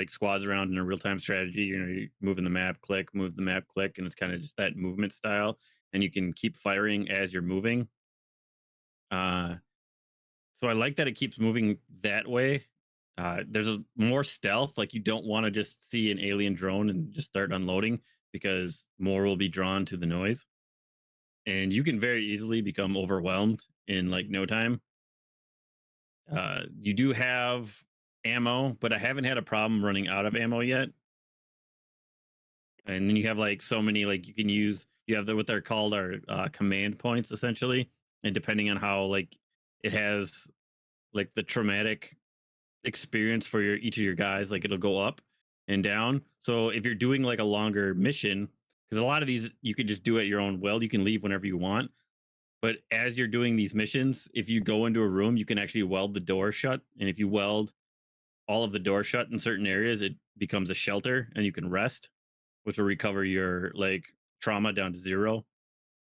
squads around in a real time strategy, you're moving the map, click, move the map, click, and it's kind of just that movement style. And you can keep firing as you're moving. So I like that it keeps moving that way. There's more stealth. Like you don't want to just see an alien drone and just start unloading because more will be drawn to the noise, and you can very easily become overwhelmed in like no time. You do have ammo, but I haven't had a problem running out of ammo yet. And then you have like so many, like you have what they're called our command points essentially, and depending on how like it has like the traumatic experience for each of your guys, like it'll go up and down. So if you're doing like a longer mission, because a lot of these you could just do at your own will, you can leave whenever you want. But as you're doing these missions, if you go into a room, you can actually weld the door shut, and if you weld all of the doors shut in certain areas, it becomes a shelter, and you can rest, which will recover your like trauma down to 0.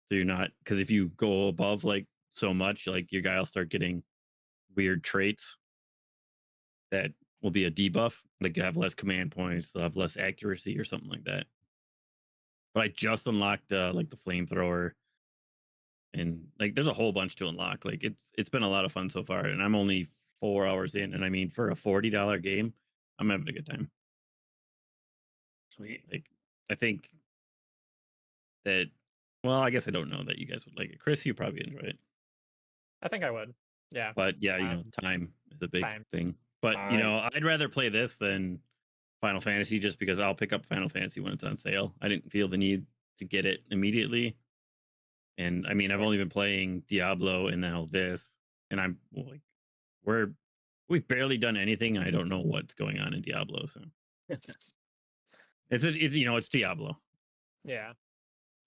So you're not, because if you go above like so much, like your guy will start getting weird traits. that will be a debuff. Like you have less command points, they'll have less accuracy or something like that. But I just unlocked like the flamethrower, and like there's a whole bunch to unlock. Like it's been a lot of fun so far, and I'm only 4 hours in, and I mean for a $40 game, I'm having a good time. Sweet. Like I think that, well, I guess I don't know that you guys would like it. Chris, you probably enjoy it. I think I would. Yeah. But yeah, you know, Um, time is a big time. thing. But you Time. know, I'd rather play this than Final Fantasy just because I'll pick up Final Fantasy when it's on sale. I didn't feel the need to get it immediately. And I mean, I've Right. only been playing Diablo and now this, and I'm like, we've barely done anything, and I don't know what's going on in Diablo. So it's you know, it's Diablo. Yeah.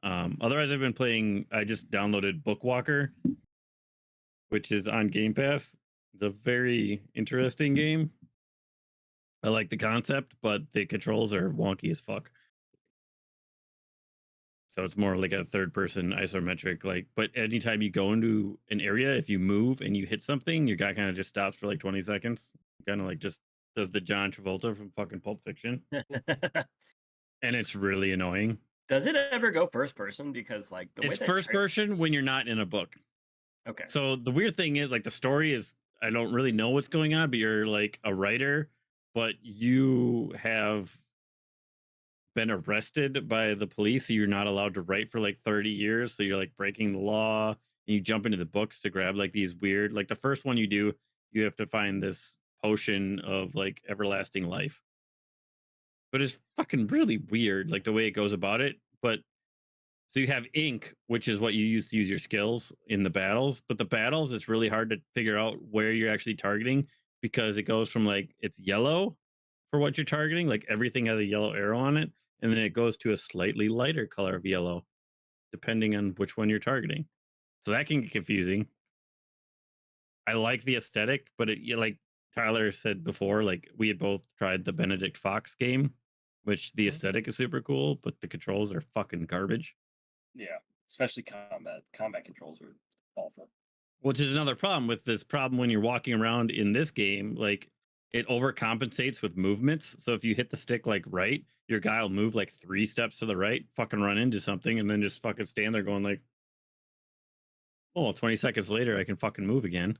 Otherwise, I've been playing. I just downloaded Bookwalker, which is on Game Pass. It's a very interesting game. I like the concept, but the controls are wonky as fuck. So it's more like a third person isometric, like, but anytime you go into an area, if you move and you hit something, your guy kind of just stops for like 20 seconds. Kind of like just does the John Travolta from fucking Pulp Fiction. And it's really annoying. Does it ever go first person? Because like the way It's that first person when you're not in a book. Okay. So the weird thing is, like, the story is, I don't really know what's going on, but you're like a writer, but you have been arrested by the police. So you're not allowed to write for like 30 years. So you're like breaking the law, and you jump into the books to grab like these weird, like the first one you do, you have to find this potion of like everlasting life. But it's fucking really weird, like the way it goes about it. But so you have ink, which is what you use to use your skills in the battles. But the battles, it's really hard to figure out where you're actually targeting because it goes from like it's yellow for what you're targeting, like everything has a yellow arrow on it, and then it goes to a slightly lighter color of yellow, depending on which one you're targeting. So that can get confusing. I like the aesthetic, but like Tyler said before, like we had both tried the Benedict Fox game, which the Mhm. aesthetic is super cool, but the controls are fucking garbage. Yeah. Especially combat. Combat controls are awful. Which is another problem with this problem when you're walking around in this game. Like it overcompensates with movements. So if you hit the stick like right, your guy will move like 3 steps to the right, fucking run into something, and then just fucking stand there going like, oh, 20 seconds later I can fucking move again.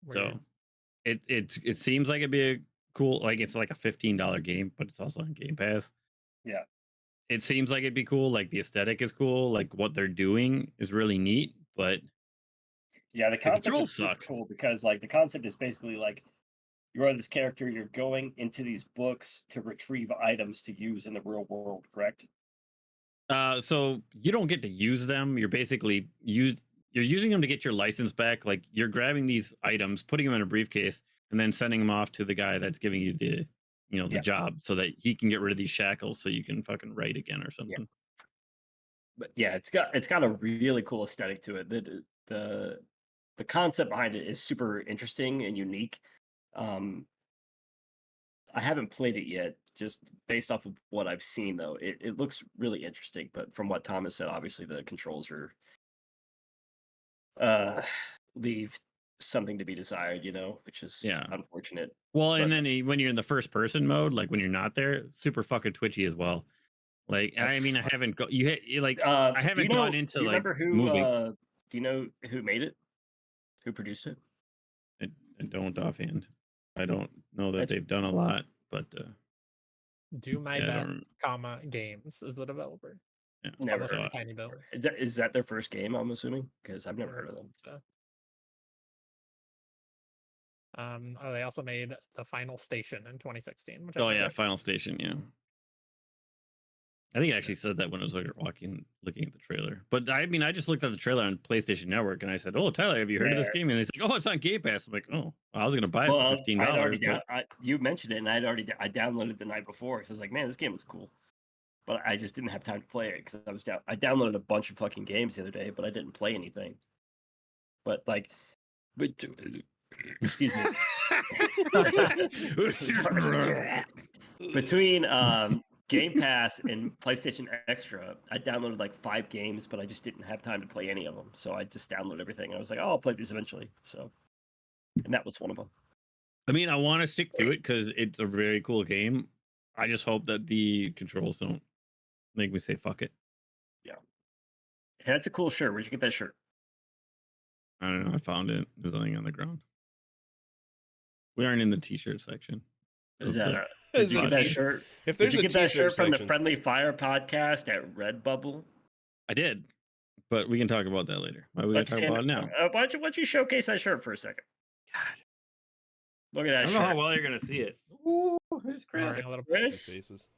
Weird. So it seems like it'd be a cool, like it's like a $15 game, but it's also on Game Pass. Yeah. It seems like it'd be cool. Like the aesthetic is cool. Like what they're doing is really neat, but Yeah, the concept controls is super suck. cool because like the concept is basically like you are this character, you're going into these books to retrieve items to use in the real world, correct? So you don't get to use them. You're basically you're using them to get your license back. Like you're grabbing these items, putting them in a briefcase, and then sending them off to the guy that's giving you the, you know, the Yeah. job so that he can get rid of these shackles so you can fucking write again or something. But yeah, it's got a really cool aesthetic to it. The concept behind it is super interesting and unique. I haven't played it yet, just based off of what I've seen though. It looks really interesting, but from what Thomas said, obviously the controls are leave something to be desired, you know, which is Yeah. unfortunate. Well, and But then when you're in the first person mode, like when you're not there, super fucking twitchy as well. Like I mean, I that's haven't like do I you haven't know gone do into you like remember who moving. do you know who made it? Who produced it? I don't offhand. I don't know that That's they've done a lot, but Do My yeah, I Best, don't. comma Games is the developer. Yeah. It's never published heard by of Tiny it Build. before. Is that their first game, I'm assuming? Because I've never heard of them. So. Oh, they also made The Final Station in 2016, which I Oh never yeah, heard. Final Station. Yeah, I think it actually said that when I was looking at the trailer. But I mean, I just looked at the trailer on PlayStation Network and I said, "Oh, Tyler, have you heard of this Yeah. game?" And he's like, "Oh, it's on Game Pass." I'm like, "Oh, I was gonna buy it for Well, $15." But you mentioned it, and I downloaded it the night before because I was like, man, this game looks cool. But I just didn't have time to play it because I downloaded a bunch of fucking games the other day, but I didn't play anything. But like, but excuse me. Between Game Pass and PlayStation Extra, I downloaded like 5 games, but I just didn't have time to play any of them. So I just downloaded everything. I was like, oh, I'll play these eventually. So, and that was one of them. I mean, I want to stick to it because it's a very cool game. I just hope that the controls don't make me say fuck it. Hey, that's a cool shirt. Where'd you get that shirt? I don't know. I found it. It was laying on the ground. We aren't in the t-shirt section. Is of that the- did Is you it- get that shirt? If Did there's you a get that t-shirt shirt from the section, Friendly Fire podcast at Redbubble? I did, but we can talk about that later. Why we gotta Let's talk stand- about it now? why don't you showcase that shirt for a second? God, Look at I that don't know how shirt. well you're gonna see it. Ooh, there's Chris. Alright, a little Their Chris, faces.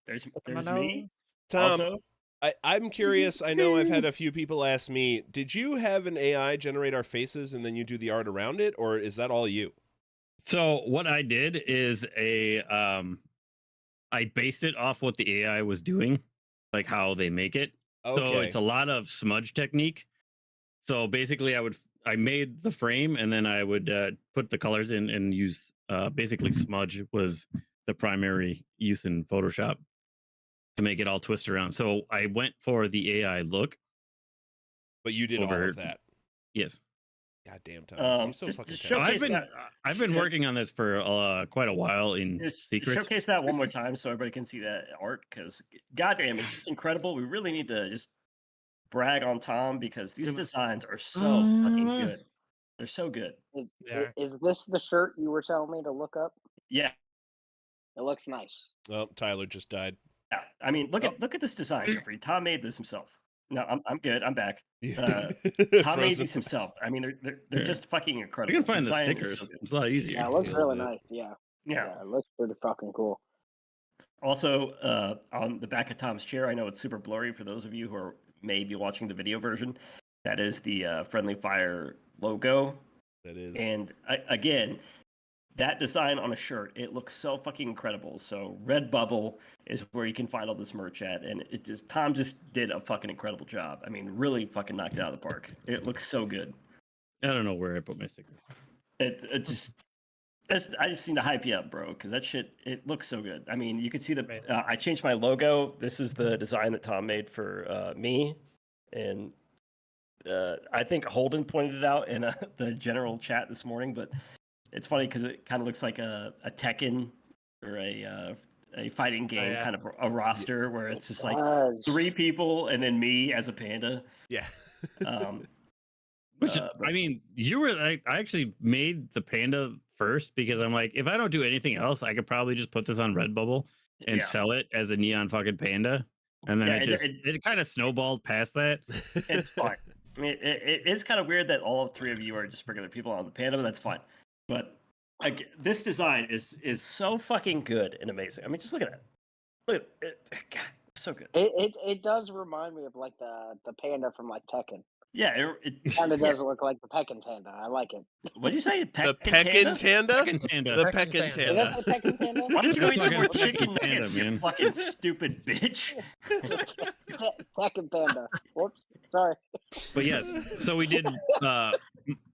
there's Open my me. nose. Tom, Also, I'm curious. I know I've had a few people ask me, did you have an AI generate our faces and then you do the art around it, or is that all you? So what I did is I based it off what the AI was doing, like how they make it. So Okay. it's a lot of smudge technique. So basically, I made the frame and then I would put the colors in and use basically smudge was the primary use in Photoshop to make it all twist around. So I went for the AI look. But you did all over- of that. yes. God damn, Tom. You're so just- fucking just talented. showcase I've been Yeah. working on this for quite a while in just secret. showcase that one more time so everybody can see that art. Because goddamn, it's just incredible. We really need to just brag on Tom because these designs are so fucking good. They're so good. Yeah. Is this the shirt you were telling me to look up? Yeah, It looks nice. Oh, Tyler just died. yeah. I mean, look Oh. at this design, Jeffrey. Tom made this himself. No, I'm good. I'm back. Tom Frozen made these himself. I mean, they're Here. just fucking I incredible. can find the Design is stickers. so good. It's a lot easier. Yeah, it looks Yeah, really that- nice. Yeah. Yeah. It looks pretty fucking cool. Also, on the back of Tom's chair, I know it's super blurry for those of you who are maybe watching the video version. That is the Friendly Fire logo. That is. And again, that design on a shirt, it looks so fucking incredible. So Redbubble is where you can find all this merch at, and Tom just did a fucking incredible job. I mean, really fucking knocked it out of the park. It looks so good. I don't know where I put my stickers. I just need to hype you up, bro, because that shit, it looks so good. I mean, you can see Right. I changed my logo. This is the design that Tom made for me, and I think Holden pointed it out in the general chat this morning. But it's funny because it kind of looks like a Tekken or a fighting game yeah. kind of a roster where it's just like Does. 3 people and then me as a panda. Yeah. Um, Which but- I mean, you were like, I actually made the panda first because I'm like, if I don't do anything else, I could probably just put this on Redbubble and yeah. sell it as a neon fucking panda. And then Yeah, it kind of snowballed past that. It's fine. I mean, it's kind of weird that all 3 of you are just regular people on the panda, but that's fine. But like, this design is so fucking good and amazing. I mean, just look at it. Look at it. God, it's so good. It does remind me of like the panda from like Tekken. Yeah, it Kind of yeah. does look like the Peckin Tanda. I like it. What did you say? the Peckin Peckin Tanda? Tanda? Fucking tanda. The Peckin Peckin Tanda. Did I Tanda. say Peckin Tanda? Why don't you go eat some more Fucking chicken Panda, nuggets, you man. fucking stupid bitch? Tekken Panda. Whoops. Sorry. But yes, so we did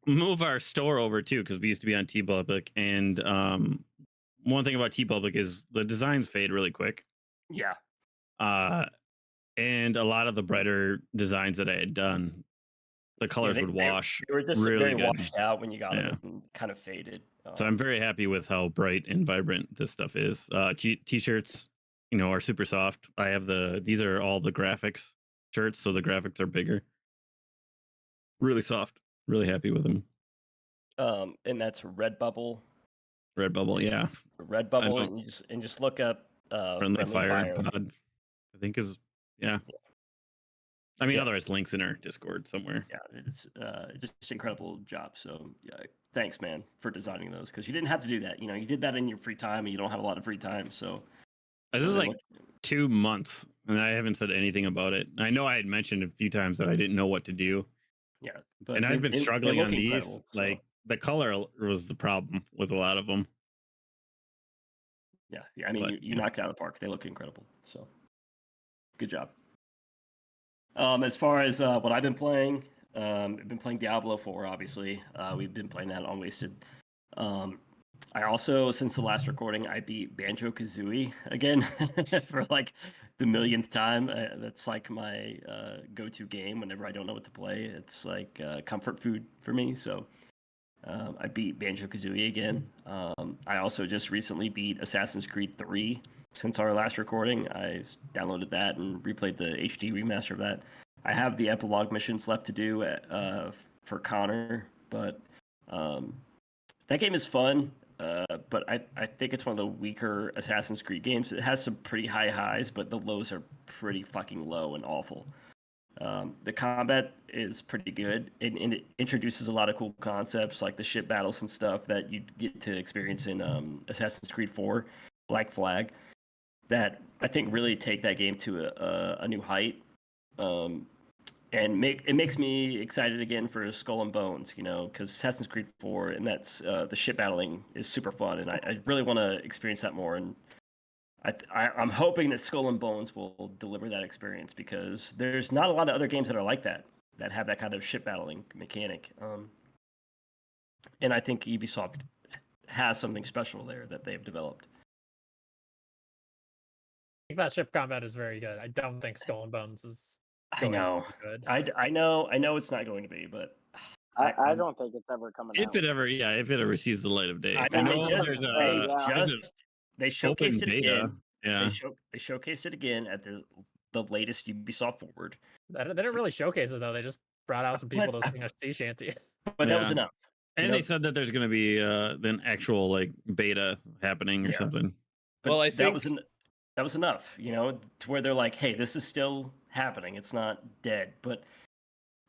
move our store over too because we used to be on TeePublic, and one thing about TeePublic is the designs fade really quick. Yeah. And a lot of the brighter designs that I had done, the colors they- would wash. They were just really very good. washed out when you got Yeah. them and kind of faded. So I'm very happy with how bright and vibrant this stuff is. T-shirts, are super soft. I have these are all the graphics shirts, so the graphics are bigger. Really soft. Really happy with them. And that's Redbubble. Redbubble, yeah. Redbubble, know. and you just look up Friendly Fire Pod, I think is yeah. I mean, Yeah. otherwise links in our Discord somewhere. Yeah, it's just incredible job. So yeah, thanks, man, for designing those because you didn't have to do that. You did that in your free time, and you don't have a lot of free time. So This is really like 2 months, and I haven't said anything about it. I know I had mentioned a few times that I didn't know what to do, yeah, but and I've been struggling on look these. incredible, so, Like the color was the problem with a lot of them. yeah, I mean, but, you yeah. knocked it out of the park. They look incredible. So good job. As far as what I've been playing, I've been playing Diablo 4. Obviously, we've been playing that on Wasted. I also, since the last recording, I beat Banjo Kazooie again for like the millionth time. That's like my go-to game whenever I don't know what to play. It's like comfort food for me. So I beat Banjo-Kazooie again. I also just recently beat Assassin's Creed 3 since our last recording. I downloaded that and replayed the HD remaster of that. I have the epilogue missions left to do for Connor, but that game is fun. But I think it's one of the weaker Assassin's Creed games. It has some pretty high highs, but the lows are pretty fucking low and awful. The combat is pretty good, and it introduces a lot of cool concepts like the ship battles and stuff that you get to experience in Assassin's Creed 4, Black Flag, that I think really take that game to a new height. And it makes me excited again for Skull and Bones, because Assassin's Creed 4 and that's the ship battling is super fun, and I really want to experience that more. And I'm hoping that Skull and Bones will deliver that experience, because there's not a lot of other games that are like that have that kind of ship battling mechanic. And I think Ubisoft has something special there that they've developed. I think that ship combat is very good. I don't think Skull and Bones is. I know. Good. I know it's not going to be, but I don't think it's ever coming out. If it ever sees the light of day. I I know know there's they open showcased it beta. again. Yeah. They showcased it again at the latest Ubisoft Forward. They didn't really showcase it though. They just brought out some people to sing a sea shanty. But that was Yeah. enough. And they said that there's going to be an actual like beta happening or something. But Well, I think that was enough, to where they're like, hey, this is still happening. It's not dead. But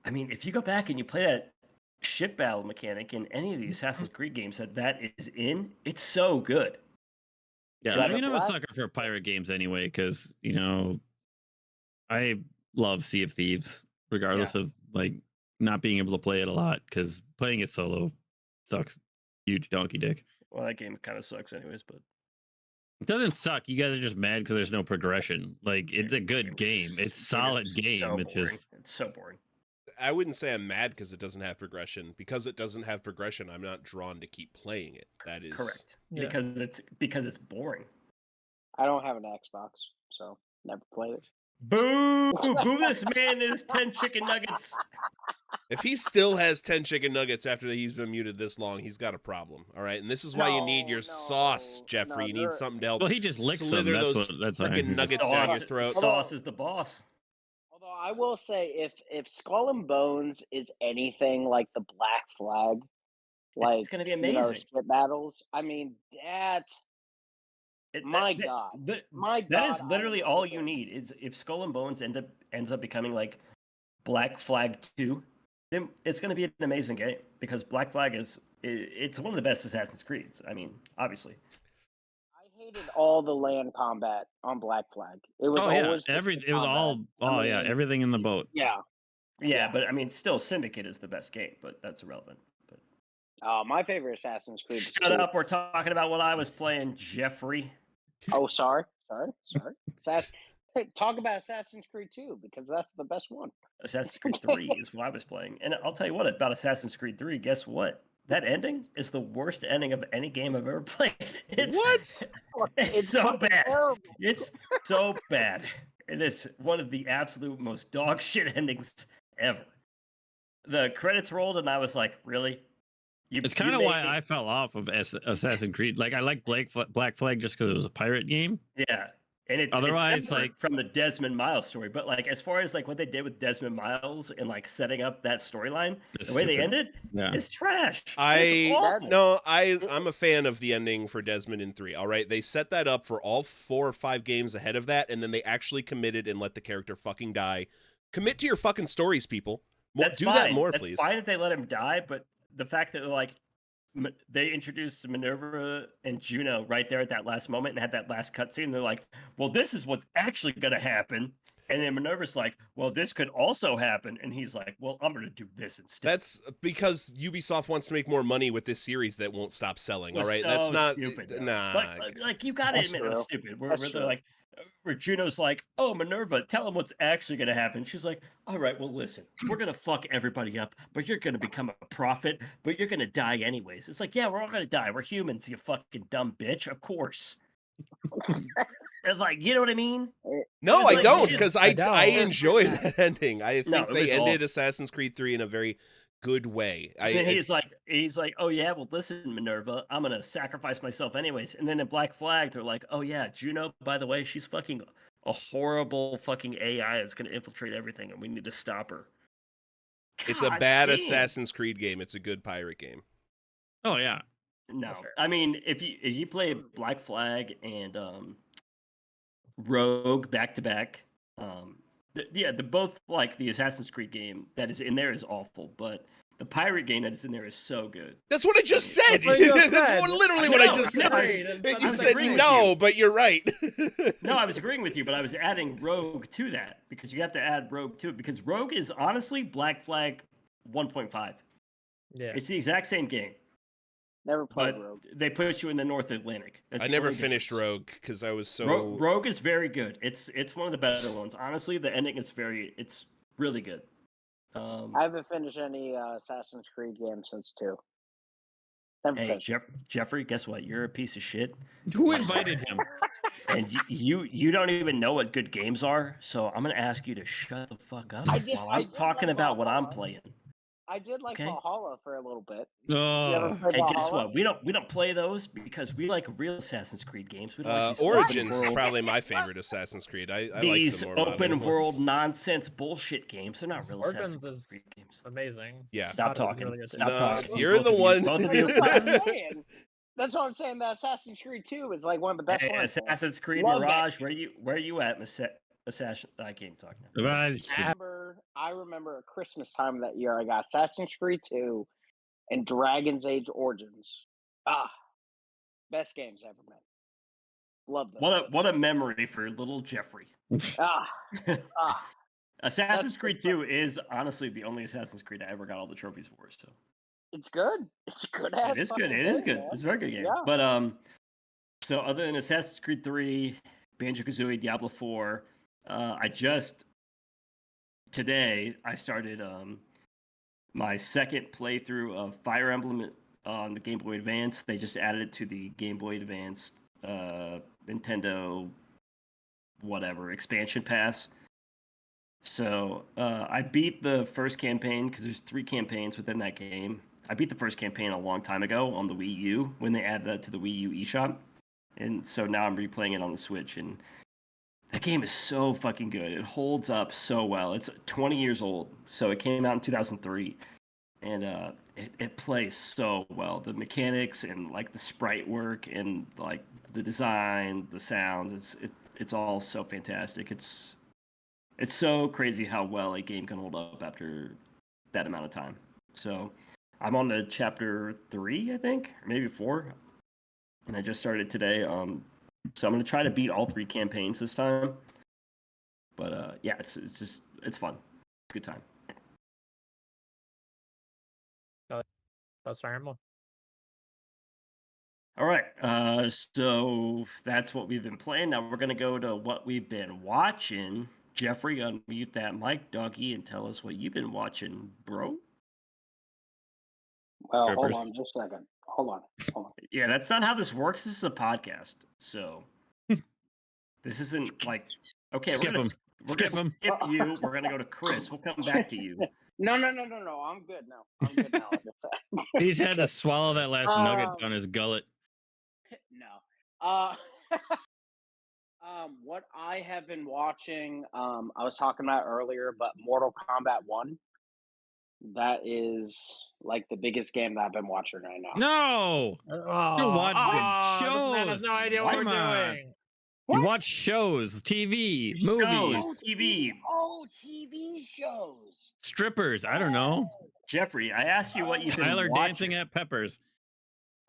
I mean, if you go back and you play that ship battle mechanic in any of the Assassin's Creed games that is in, it's so good. Yeah, Got I mean, a I'm a black- sucker for pirate games anyway, because I love Sea of Thieves, regardless of like not being able to play it a lot, because playing it solo sucks huge donkey dick. Well, that game kind of sucks anyways, but It doesn't suck. You guys are just mad because there's no progression. Like, it's a good game. It's solid game. So It's boring. just It's so boring. I wouldn't say I'm mad because it doesn't have progression. Because it doesn't have progression, I'm not drawn to keep playing it. That is Correct. Yeah. Because it's boring. I don't have an Xbox, so never played it. Boo! Boo this man is 10 chicken nuggets. If he still has 10 chicken nuggets after he's been muted this long, he's got a problem. All right, and this is why you need your sauce, Jeffrey. You need something to help. well, he just licks them. slither That's those what. That's freaking nuggets Sauce- down your throat. Sauce is the boss. Although I will say, if Skull and Bones is anything like the Black Flag, like It's going to be amazing. ship battles, I mean that. My God. My That God, is literally all you okay. need. Is if Skull and Bones ends up becoming like Black Flag 2, then it's going to be an amazing game, because Black Flag it's one of the best Assassin's Creeds. I mean, obviously. I hated all the land combat on Black Flag. It was Oh yeah, always just the it was all. combat. Oh I yeah, mean, everything in the boat. Yeah. Yeah, but I mean, still, Syndicate is the best game, but that's irrelevant. But My favorite Assassin's Creed. is shut 2. up. We're talking about what I was playing, Jeffrey. Oh, sorry. Hey, talk about Assassin's Creed 2, because that's the best one. Assassin's Creed 3 is what I was playing. And I'll tell you what about Assassin's Creed 3. Guess what? That ending is the worst ending of any game I've ever played. It's so fucking bad. terrible. It's so bad. And it's one of the absolute most dog shit endings ever. The credits rolled, and I was like, really? It's kind of why I fell off of Assassin's Creed. Like, I like Black Flag just because it was a pirate game. Yeah. And it's Otherwise, similar like- from the Desmond Miles story, but like as far as like what they did with Desmond Miles and like setting up that storyline, It's the way they stupid. ended, Yeah. it's trash. It's awful. I'm a fan of the ending for Desmond in 3. All right, they set that up for all 4 or 5 games ahead of that, and then they actually committed and let the character fucking die. Commit to your fucking stories, people. That's Do fine. that more, That's please. fine that they let him die, but the fact that like they introduced Minerva and Juno right there at that last moment and had that last cutscene, they're like, "Well, this is what's actually going to happen." And then Minerva's like, "Well, this could also happen," and he's like, "Well, I'm going to do this instead." That's because Ubisoft wants to make more money with this series that won't stop selling. All was right, so that's not stupid. though. nah. Like you got to That's admit it was true. stupid. Where That's they're true. like, where Juno's like, "Oh, Minerva, tell him what's actually going to happen." She's like, "All right, well, listen, we're going to fuck everybody up, but you're going to become a prophet, but you're going to die anyways." It's like, yeah, we're all going to die. We're humans, you fucking dumb bitch. Of course. It's like, you know what I mean? No, It's I like, don't, shit. because I don't. I enjoy that ending. I No, think it they was ended awful. Assassin's Creed 3 in a very good way. And then he's like, oh yeah, well listen, Minerva, I'm gonna sacrifice myself anyways. And then in Black Flag, they're like, oh yeah, Juno, by the way, she's fucking a horrible fucking AI that's gonna infiltrate everything, and we need to stop her. it's a God bad damn. Assassin's Creed game. It's a good pirate game. Oh yeah. No, sure. I mean if you play Black Flag and Rogue back to back, the both like the Assassin's Creed game that is in there is awful, but the pirate game that is in there is so good. That's what I just said. That's what you just That's said. literally I what I know, just I know. said. I You was said agreeing with no, you. but you're right. No, I was agreeing with you, but I was adding Rogue to that because you have to add Rogue to it because Rogue is honestly Black Flag 1.5. Yeah. It's the exact same game, Never played but Rogue. they put you in the North Atlantic. That's I the never only finished difference. Rogue because I was so. Rogue is very good. It's one of the better ones. Honestly, the ending is it's really good. I haven't finished any Assassin's Creed game since 2. Never Hey, finished. Jeffrey, guess what? You're a piece of shit, Who invited him? and you don't even know what good games are. So I'm gonna ask you to shut the fuck up I did- while I I'm did talking like about what I'm Valhalla. playing. I did like Okay. Valhalla for a little bit. Did you ever Oh, play Hey, guess Valhalla? what? We don't play those because we like real Assassin's Creed games. We don't like these Origins open is world, probably my favorite Assassin's Creed. I like these the more open modern world ones. nonsense bullshit games. They're not real Origins Assassin's is Creed games. amazing. Yeah. Stop Valhalla is talking. really good too. Stop No, talking. you're Both the of you- one. Both of That's you. what I'm saying. That's what I'm saying. The Assassin's Creed 2 is like one of the best Hey, ones. Assassin's Creed Love that Mirage, game. where you at, Assassin? I can't talk now. I remember at Christmas time that year, I got Assassin's Creed 2 and Dragon's Age Origins. Best games ever made. Love those. What a memory for little Jeffrey. Ah, Assassin's That's Creed good 2 is honestly the only Assassin's Creed I ever got all the trophies for. So it's good. It's a good ass. it is good. fucking It is game, good. man. It's a very good game. Yeah. But so other than Assassin's Creed 3, Banjo-Kazooie, Diablo 4, today I started my second playthrough of Fire Emblem on the Game Boy Advance. They just added it to the Game Boy Advance Nintendo whatever expansion pass. So I beat the first campaign because there's 3 campaigns within that game. I beat the first campaign a long time ago on the Wii U when they added that to the Wii U eShop. And so now I'm replaying it on the Switch, and that game is so fucking good. It holds up so well. It's 20 years old, so it came out in 2003, and it plays so well. The mechanics and like the sprite work and like the design, the sounds, it's all so fantastic. It's so crazy how well a game can hold up after that amount of time. So I'm on to chapter 3, I think, or maybe 4. And I just started today. So I'm gonna try to beat all 3 campaigns this time. But yeah, it's fun. Good time. That's Fire Emblem. All right. So that's what we've been playing. Now we're gonna go to what we've been watching. Jeffrey, unmute that mic, doggy, and tell us what you've been watching, bro. Well, hold Strippers. on just a second. Hold on. Yeah, that's not how this works. This is a podcast, so this isn't like okay. Skip we're 'em. gonna Skip 'em. skip you. We're gonna go to Chris. We'll come back to you. No. I'm good now. I'm good now. I'm just saying. He just had to swallow that last nugget Um, down his gullet. No. What I have been watching, I was talking about earlier, but Mortal Kombat 1. That is like the biggest game that I've been watching right now. No, Oh, watching this man has no shows. idea what Come we're on. doing. you watch shows, TV, Shows. movies, TV. Oh, TV shows. strippers. I don't know. Jeffrey, I asked you what you've been Tyler watching. dancing at Peppers.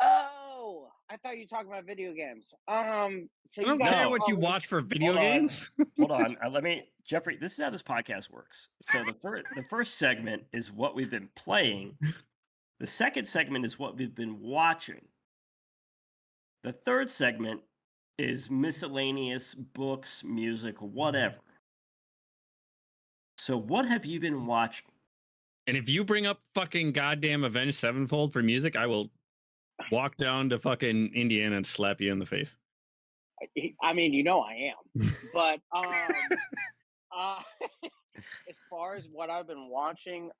Oh, I thought you were talking about video games. So I you don't guys care No. what you probably- watch for video Hold on. games. Hold on. Jeffrey, this is how this podcast works. So the first segment is what we've been playing. The second segment is what we've been watching. The third segment is miscellaneous books, music, whatever. So what have you been watching? And if you bring up fucking goddamn Avenged Sevenfold for music, I will walk down to fucking Indiana and slap you in the face. I mean, you know I am. But uh, as far as what I've been watching,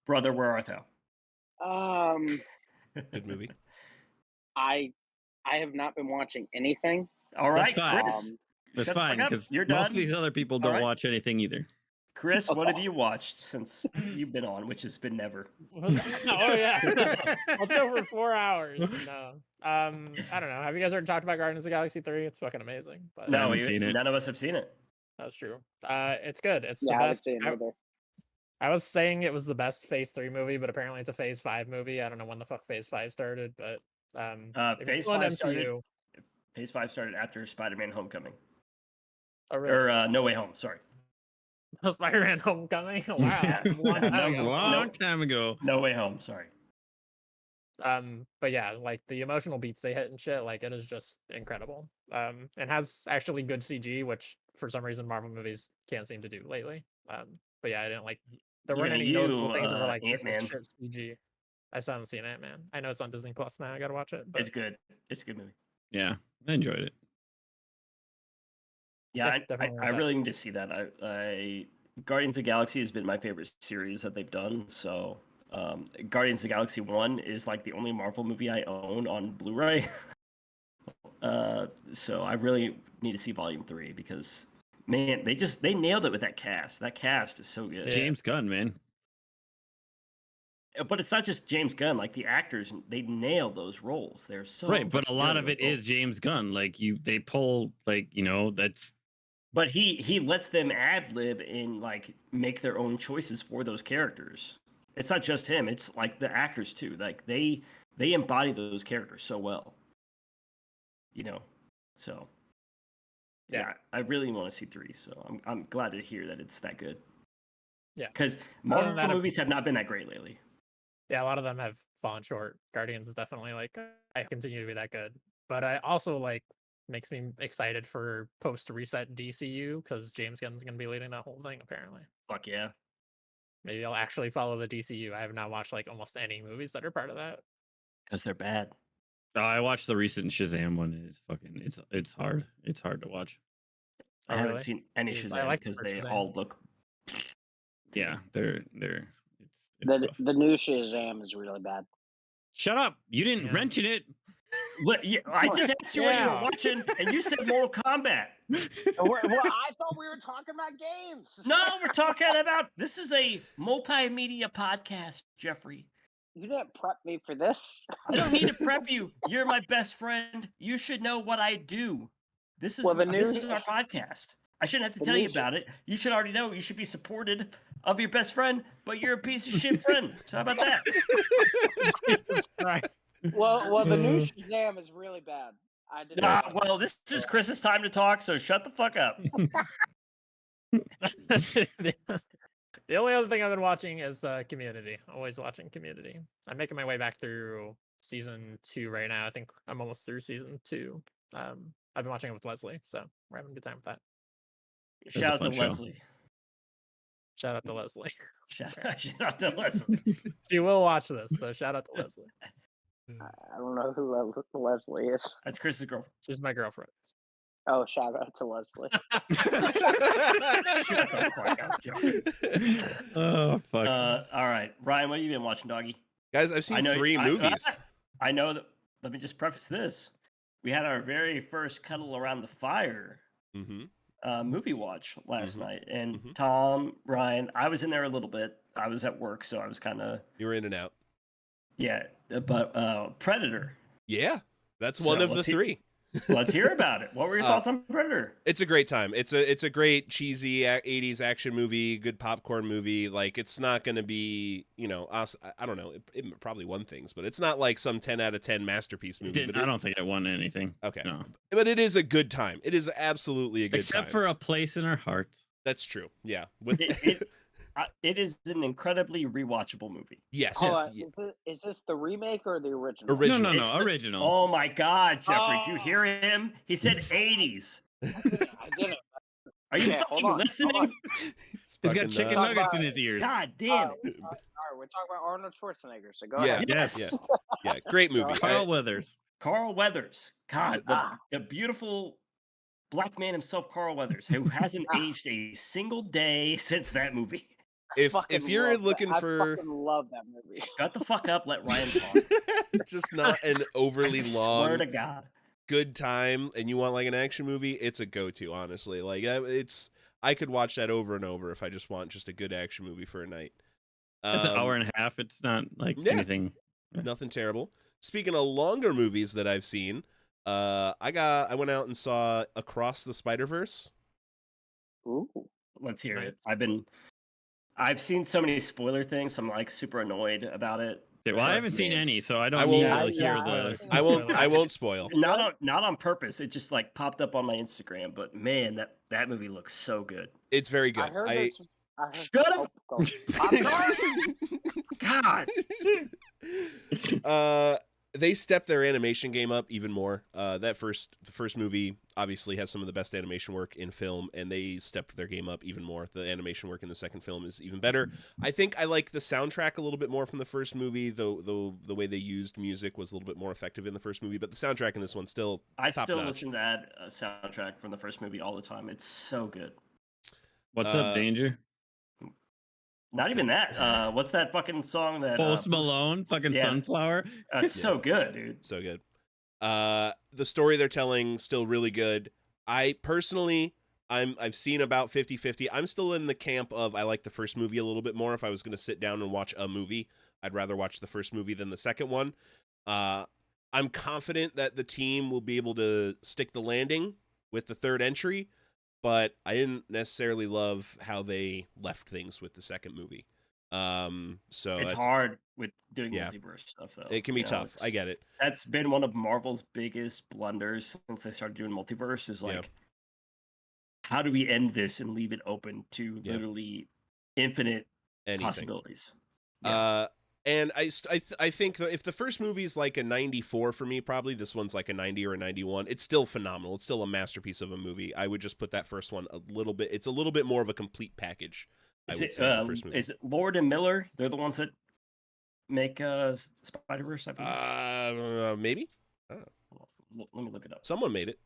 Brother, where art thou? Good movie. I have not been watching anything. All That's right, fine. Chris. That's shut the fuck fine up. because You're most of done. these other people All don't right. watch anything either. Chris, what have you watched since you've been on, which has been never? Oh yeah. Let's go for 4 hours. No. I don't know. Have you guys ever talked about Guardians of the Galaxy 3? It's fucking amazing. But No, haven't seen it. none of us have seen it. that's true. It's good. It's Yeah, the I haven't best. seen it either. I was saying it was the best Phase 3 movie, but apparently it's a Phase 5 movie. I don't know when the fuck Phase 5 started, but if Phase you're on 5 started. MCU, Phase 5 started after Spider-Man: Homecoming, oh, really? or No Way Home. Sorry, Spider-Man: Homecoming. Wow, Yeah. that's a long Yeah, time That was a ago. long time ago. No Way Home. Sorry. But yeah, like the emotional beats they hit and shit, like it is just incredible. And has actually good CG, which for some reason Marvel movies can't seem to do lately. But yeah, I didn't like. There weren't Looking at any noticeable you, things that were like this is Ant-Man. shit CG. I still haven't seen Ant-Man. I know it's on Disney Plus now. I gotta watch it. But It's good. It's a good movie. Yeah, I enjoyed it. Yeah, Yeah, I definitely watch that. really need to see that. I Guardians of the Galaxy has been my favorite series that they've done. So, Guardians of the Galaxy 1 is like the only Marvel movie I own on Blu-ray. So I really need to see Volume 3 because man, they nailed it with that cast. That cast is so good. Yeah. James Gunn, man. But it's not just James Gunn. Like the actors, they nailed those roles. They're so Right, but a fucking lot good of at it those is roles. James Gunn. Like they pull that's But he lets them ad lib and like make their own choices for those characters. It's not just him. It's like the actors too. Like they embody those characters so well. You know, so Yeah. I really want to see 3. So I'm glad to hear that it's that good. Yeah. Because Other Marvel than that, movies have not been that great lately. Yeah, a lot of them have fallen short. Guardians is definitely like I continue to be that good, but I also like makes me excited for post reset DCU because James Gunn's gonna be leading that whole thing apparently. Fuck yeah. Maybe I'll actually follow the DCU. I have not watched like almost any movies that are part of that. Because they're bad. I watched the recent Shazam one. And it's fucking it's hard. It's hard to watch. I Oh, haven't really? seen any Jeez, I Shazam like the because first they Shazam. all look. Yeah, they're it's The rough. the new Shazam is really bad. Shut up! You didn't Yeah. mention it. Yeah, I just asked you what you Yeah. were watching, and you said Mortal Kombat. Well, I thought we were talking about games. No, we're talking about this is a multimedia podcast, Jeffrey. You didn't prep me for this. I don't need to prep you. You're my best friend. You should know what I do. This is Well, the this new- is our podcast. I shouldn't have to the tell you new- about it. You should already know. You should be supported of your best friend, but you're a piece of shit friend. So how about that? Jesus Christ. Well, the new Shazam is really bad. I did. Ah, well, this is Chris's time to talk, so shut the fuck up. The only other thing I've been watching is Community. Always watching Community. I'm making my way back through season 2 right now. I think I'm almost through season 2. I've been watching it with Leslie, so we're having a good time with that. a Shout out to fun show. Leslie. Shout out to Leslie. Shout out to Leslie. She will watch this, so shout out to Leslie. I don't know who Leslie is. That's Chris's girlfriend. She's my girlfriend. Oh, shout out to Leslie. Shut the fuck up, Joe. Oh fuck! All right, Ryan, what have you been watching, doggy? Guys, I've seen 3 movies. I know that. Let me just preface this: we had our very first cuddle around the fire Mm-hmm. movie watch last night, and Mhm. Tom, Ryan, I was in there a little bit. I was at work, so I was kind of You were in and out. but Predator. Yeah, that's one So of the let's see- 3. Let's hear about it. What were your thoughts on Predator? It's a great time. It's a great cheesy 80s action movie, good popcorn movie. Like it's not going to be, I don't know, it probably won things, but it's not like some 10 out of 10 masterpiece movie. I don't think I won anything. Okay. No. But it is a good time. It is absolutely a good Except time. for a place in our hearts. That's true. Yeah. With It is an incredibly rewatchable movie. yes. Hold on, yes. is this the remake or the original? Original. No, It's the- original. Oh my God, Jeffrey! Did you Oh. hear him? He said 80s. I didn't. Are you Yeah, hold fucking on, listening? hold on. He's fucking got chicken nuts. nuggets in his ears. God damn it! All right, we're talking about Arnold Schwarzenegger, so go Yeah. ahead. Yes. Yeah. Yeah. Great movie. Carl Weathers. Carl Weathers. God, Ah. the beautiful black man himself, Carl Weathers, who hasn't Ah. aged a single day since that movie. If Fucking you're love that. looking I for fucking love that movie. Shut the fuck up. Let Ryan talk. just not an I overly swear long to God. good time and you want like an action movie, it's a go-to, honestly. Like it's I could watch that over and over if I just want just a good action movie for a night. It's an hour and a half. It's not like yeah. anything. Nothing terrible. Speaking of longer movies that I've seen, I went out and saw Across the Spider-Verse. Ooh. Let's hear it. Nice. I've seen so many spoiler things, so I'm like super annoyed about it. Okay, well, I But, haven't seen man, any, so I I don't won't- need Yeah, to hear yeah, the. think I won't spoilers. spoil. not on purpose. It just like popped up on my Instagram. But man, that movie looks so good. It's very good. I heard this. I heard, Shut up! go. I'm sorry. God. They stepped their animation game up even more. The first movie obviously has some of the best animation work in film, and they stepped their game up even more. The animation work in the second film is even better. I think I like the soundtrack a little bit more from the first movie, though the way they used music was a little bit more effective in the first movie. But the soundtrack in this one still I top still notch. listen to that soundtrack from the first movie all the time. It's so good. What's up, Danger? Not even that. What's that fucking song that Post Malone, fucking yeah. Sunflower. It's so good, dude. So good. The story they're telling still really good. I personally, I've seen about 50-50. I'm still in the camp of I like the first movie a little bit more. If I was going to sit down and watch a movie, I'd rather watch the first movie than the second one. I'm confident that the team will be able to stick the landing with the third entry, but I didn't necessarily love how they left things with the second movie. So It's that's hard with doing Yeah. multiverse stuff, though. it can be You know, tough. I get it. That's been one of Marvel's biggest blunders since they started doing multiverse. Is like, Yeah. how do we end this and leave it open to Yeah. literally infinite Anything. possibilities? Yeah. And I think that if the first movie's like a 94 for me, probably this one's like a 90 or a 91. It's still phenomenal. It's still a masterpiece of a movie. I would just put that first one a little bit. It's a little bit more of a complete package. I would say the first movie. Is it Lord and Miller? They're the ones that make Spider Verse. I believe. Maybe. Let me look it up. Someone made it.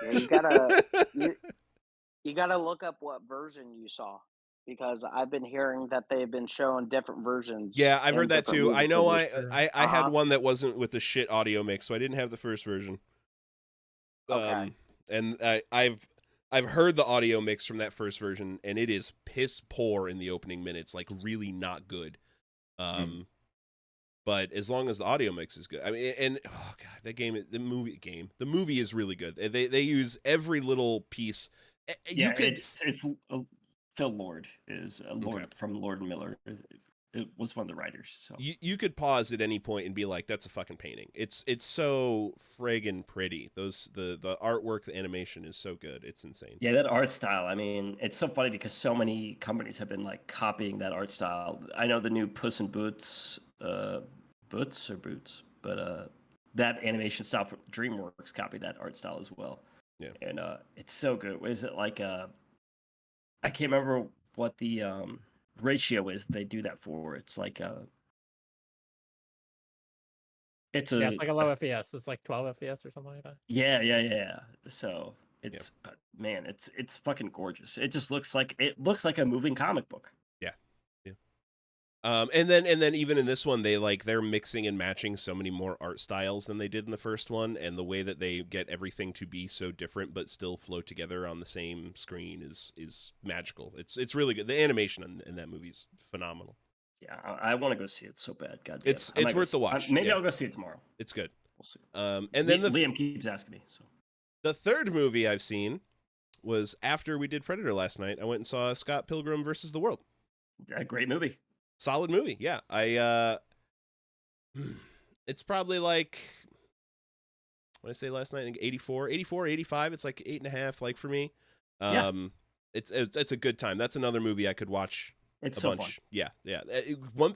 Yeah, you gotta look up what version you saw, because I've been hearing that they've been showing different versions. Yeah, I've in heard that different too. movie I know theaters. I had Uh-huh. one that wasn't with the shit audio mix, so I didn't have the first version. Okay. And I've heard the audio mix from that first version, and it is piss poor in the opening minutes, like really not good. But as long as the audio mix is good, I mean, and oh god, the movie is really good. They use every little piece. Yeah, You could it's Phil Lord is Lord from Lord and Miller. It was one of the writers. So you could pause at any point and be like, "That's a fucking painting." It's so friggin' pretty. The artwork, the animation is so good. It's insane. yeah, that art style. I mean, it's so funny because so many companies have been like copying that art style. I know the new Puss in Boots, Boots, but that animation style from DreamWorks copied that art style as well. Yeah. And it's so good. Is it like I can't remember what the ratio is they do that for. It's like it's Yeah, it's like a low FPS. It's like 12 FPS or something like that. yeah. So it's but man, it's fucking gorgeous. It just looks like a moving comic book. And then even in this one, they're mixing and matching so many more art styles than they did in the first one, and the way that they get everything to be so different but still flow together on the same screen is magical. It's really good. The animation in that movie is phenomenal. Yeah, I want to go see it so bad. God, It's worth the watch. Maybe Yeah. I'll go see it tomorrow. It's good. We'll see. And then Liam keeps asking me. So the third movie I've seen was after we did Predator last night. I went and saw Scott Pilgrim versus the World. a great movie. Solid movie, yeah. It's probably like, what did I say last night? I think 84, 85. It's like 8.5, like for me. Yeah. It's a good time. That's another movie I could watch It's a so bunch. fun. Yeah.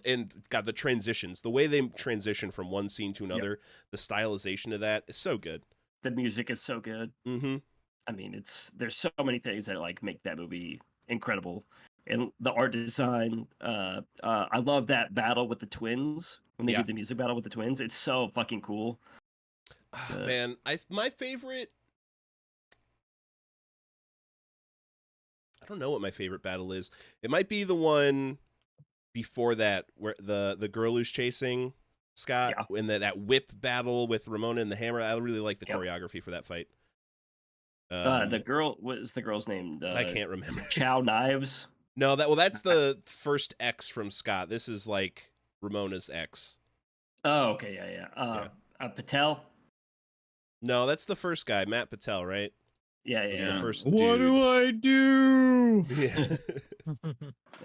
And God, the transitions, the way they transition from one scene to another, the stylization of that is so good. The music is so good. Mm-hmm. I mean, there's so many things that like make that movie incredible. And the art design, I love that battle with the twins when they Yeah. do the music battle with the twins. It's so fucking cool. Man, my favorite. I don't know what my favorite battle is. It might be the one before that, where the girl who's chasing Scott in that whip battle with Ramona and the hammer. I really like the choreography for that fight. The girl, what is the girl's name? I can't remember. Chow Knives. No, that's the first X from Scott. This is like Ramona's X. Oh, okay, yeah. Patel. No, that's the first guy, Matt Patel, right? Yeah. The first what dude. do I do? Yeah.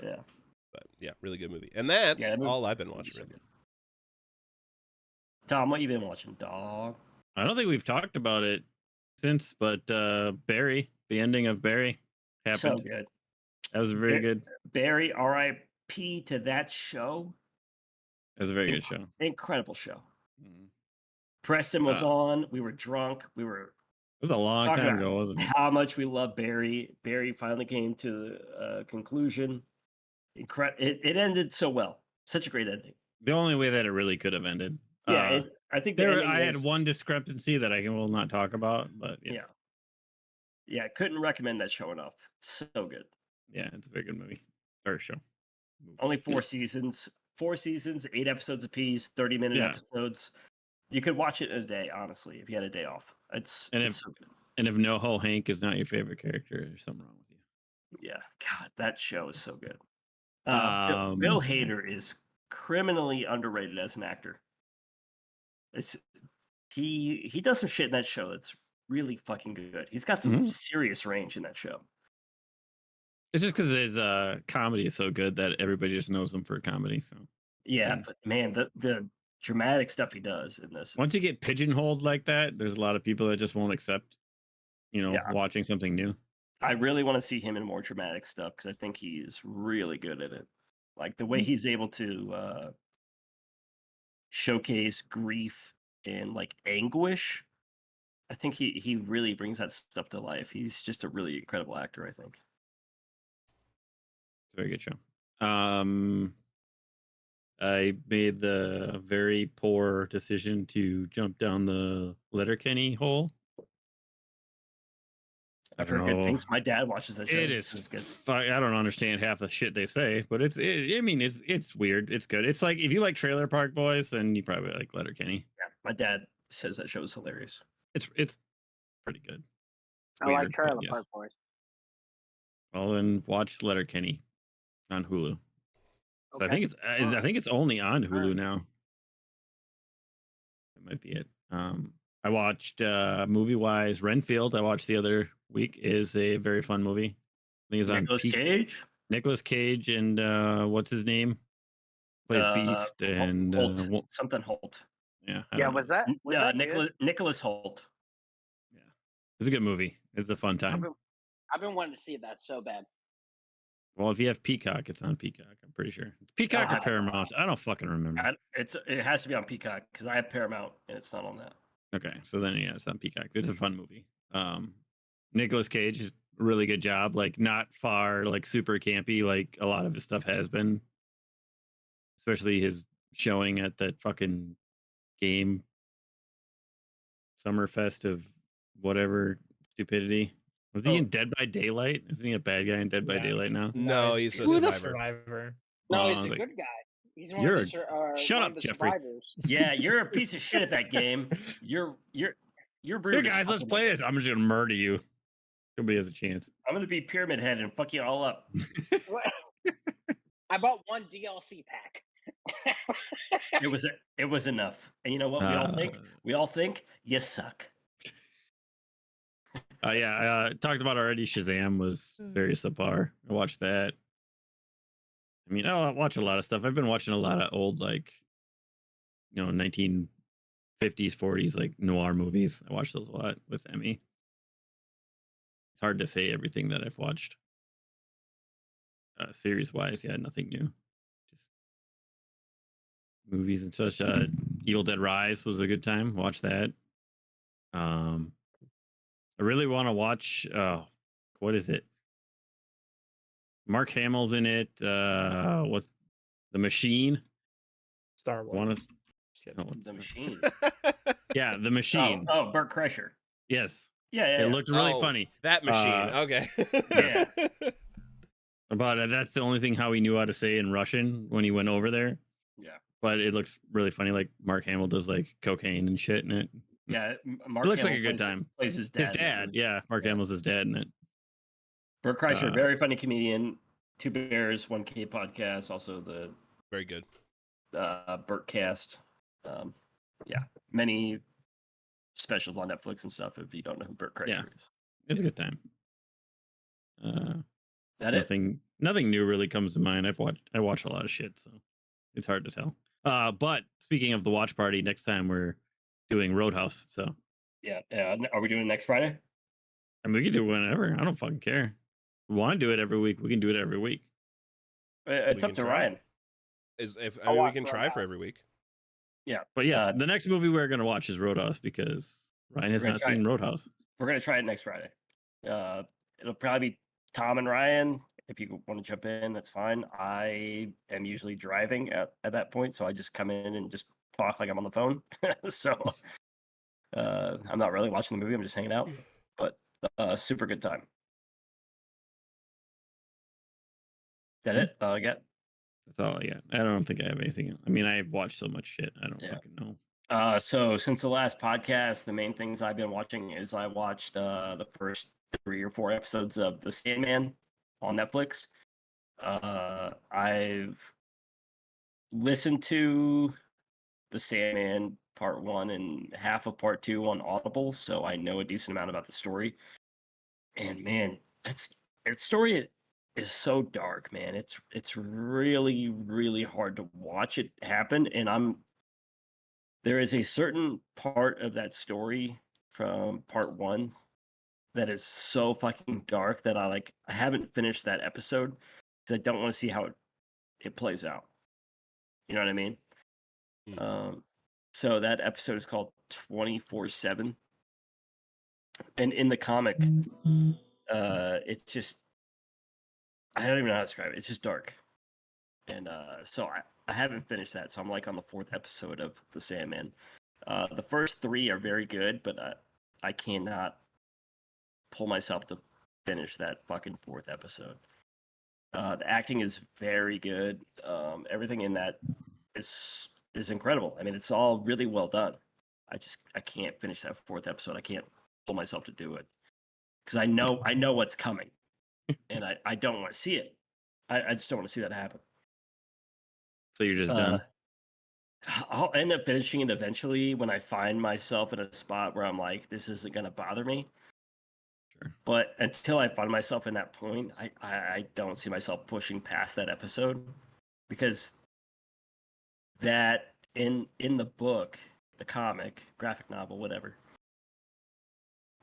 Yeah. But yeah, really good movie. And that's all I've been watching. So really. Tom, what you been watching, dog? I don't think we've talked about it since, but Barry, the ending of Barry happened. So good. That was very good. Barry, R.I.P. to that show. It was a very good show. Incredible show. Preston was on. We were drunk. We were. It was a long time ago, wasn't it? How much we love Barry. Barry finally came to a conclusion. It ended so well. Such a great ending. The only way that it really could have ended. Yeah, I think I had one discrepancy that I will not talk about, but yes. Yeah, couldn't recommend that show enough. So good. Yeah, it's a very good movie or show. Only 4 seasons. 4 seasons, 8 episodes apiece, 30-minute episodes. You could watch it in a day, honestly, if you had a day off. It's so good. And if NoHo Hank is not your favorite character, there's something wrong with you. Yeah, God, that show is so good. Bill Hader is criminally underrated as an actor. He does some shit in that show that's really fucking good. He's got some serious range in that show. It's just because his comedy is so good that everybody just knows him for comedy. So but man, the dramatic stuff he does in this. Once you get pigeonholed like that, there's a lot of people that just won't accept, watching something new. I really want to see him in more dramatic stuff because I think he's really good at it. Like the way he's able to showcase grief and like anguish. I think he really brings that stuff to life. He's just a really incredible actor, I think. It's a very good show. I made the very poor decision to jump down the Letterkenny hole. I've heard good things. My dad watches that show. It is good. I don't understand half the shit they say, but it's weird. It's good. It's like if you like Trailer Park Boys, then you probably like Letterkenny. Yeah, my dad says that show is hilarious. It's pretty good. I like Trailer Park Boys. Well, then watch Letterkenny on Hulu. Okay. I think it's only on Hulu now. That might be it. I watched movie-wise Renfield. I watched the other week. Is a very fun movie. I think it's on Nicolas Cage. Nicolas Cage and what's his name? Plays Beast and Holt. Something Holt. Yeah. Was that Nicholas Holt. Yeah, it's a good movie. It's a fun time. I've been wanting to see that so bad. Well, if you have Peacock, it's on Peacock. I'm pretty sure. Peacock or Paramount? I don't fucking remember. It has to be on Peacock because I have Paramount and it's not on that. Okay, so then it's on Peacock. It's a fun movie. Nicolas Cage is a really good job. Like not far, like super campy, like a lot of his stuff has been. Especially his showing at that fucking game Summerfest of whatever stupidity. Was he in Dead by Daylight? Isn't he a bad guy in Dead by Daylight now? No, he's a survivor. No, he's a good guy. He's one of the shut up, Jeffrey. Survivors. Yeah, you're a piece of shit at that game. You're Here, guys, let's play this. I'm just gonna murder you. Nobody has a chance. I'm gonna be Pyramid Head and fuck you all up. I bought one DLC pack. It was enough. And you know what we all think? We all think you suck. I talked about already. Shazam was very subpar. I watched that. I mean, I watch a lot of stuff. I've been watching a lot of old, 1950s, 40s, like noir movies. I watch those a lot with Emmy. It's hard to say everything that I've watched. Series-wise, nothing new. Just movies and such. Evil Dead Rise was a good time. Watch that. I really want to watch. What is it? Mark Hamill's in it. What's The Machine? Star Wars. The Machine. Yeah, the machine. Oh, Burt Kreischer. Yes, Yeah, yeah, it yeah. looked really Oh, funny. That machine. Okay. Yeah. But that's the only thing how he knew how to say in Russian when he went over there. Yeah. But it looks really funny. Like Mark Hamill does like cocaine and shit in it. Yeah. It looks like a good time. Plays his dad. His in that dad, movie. yeah, Mark Yeah. Hamill's his dad in it. Burt Kreischer, very funny comedian. Two Bears, 1K podcast. Also the Very good. Burt Cast. Yeah, many specials on Netflix and stuff. If you don't know who Burt Kreischer Yeah. is, It's a good time. that it? Nothing new really comes to mind. I watch a lot of shit, so it's hard to tell. But speaking of the watch party, next time we're doing Roadhouse. So Yeah. Are we doing it next Friday? I mean, we can do it whenever. I don't fucking care. If we want to do it every week, we can do it every week. It's We up can to try. Ryan. I mean, we can try for every week. Yeah. But yes, the next movie we're gonna watch is Roadhouse because Ryan has gonna not try seen it. Roadhouse. We're gonna try it next Friday. It'll probably be Tom and Ryan. If you want to jump in, that's fine. I am usually driving at that point, so I just come in and just talk like I'm on the phone. So I'm not really watching the movie. I'm just hanging out. But super good time. Is that it? I get. That's all I got. I don't think I have anything. I mean, I've watched so much shit. I don't Yeah. fucking know. So since the last podcast, the main things I've been watching is I watched the first 3 or 4 episodes of The Sandman on Netflix. I've listened to The Sandman Part 1 and half of Part 2 on Audible, so I know a decent amount about the story. And man, that story is so dark, man. It's really, really hard to watch it happen, and there is a certain part of that story from Part 1 that is so fucking dark that I haven't finished that episode because I don't want to see how it plays out. You know what I mean? So that episode is called 24/7, and in the comic, it's just I don't even know how to describe it. It's just dark, and so I haven't finished that. So I'm like on the 4th episode of The Sandman. The first 3 are very good, but I cannot pull myself to finish that fucking 4th episode. The acting is very good. Everything in that is incredible. I mean, it's all really well done. I can't finish that 4th episode. I can't pull myself to do it because I know what's coming, and I don't want to see it. I just don't want to see that happen. So you're just done. I'll end up finishing it eventually when I find myself in a spot where I'm like, this isn't gonna bother me. Sure. But until I find myself in that point, I don't see myself pushing past that episode because that in the book, the comic, graphic novel, whatever,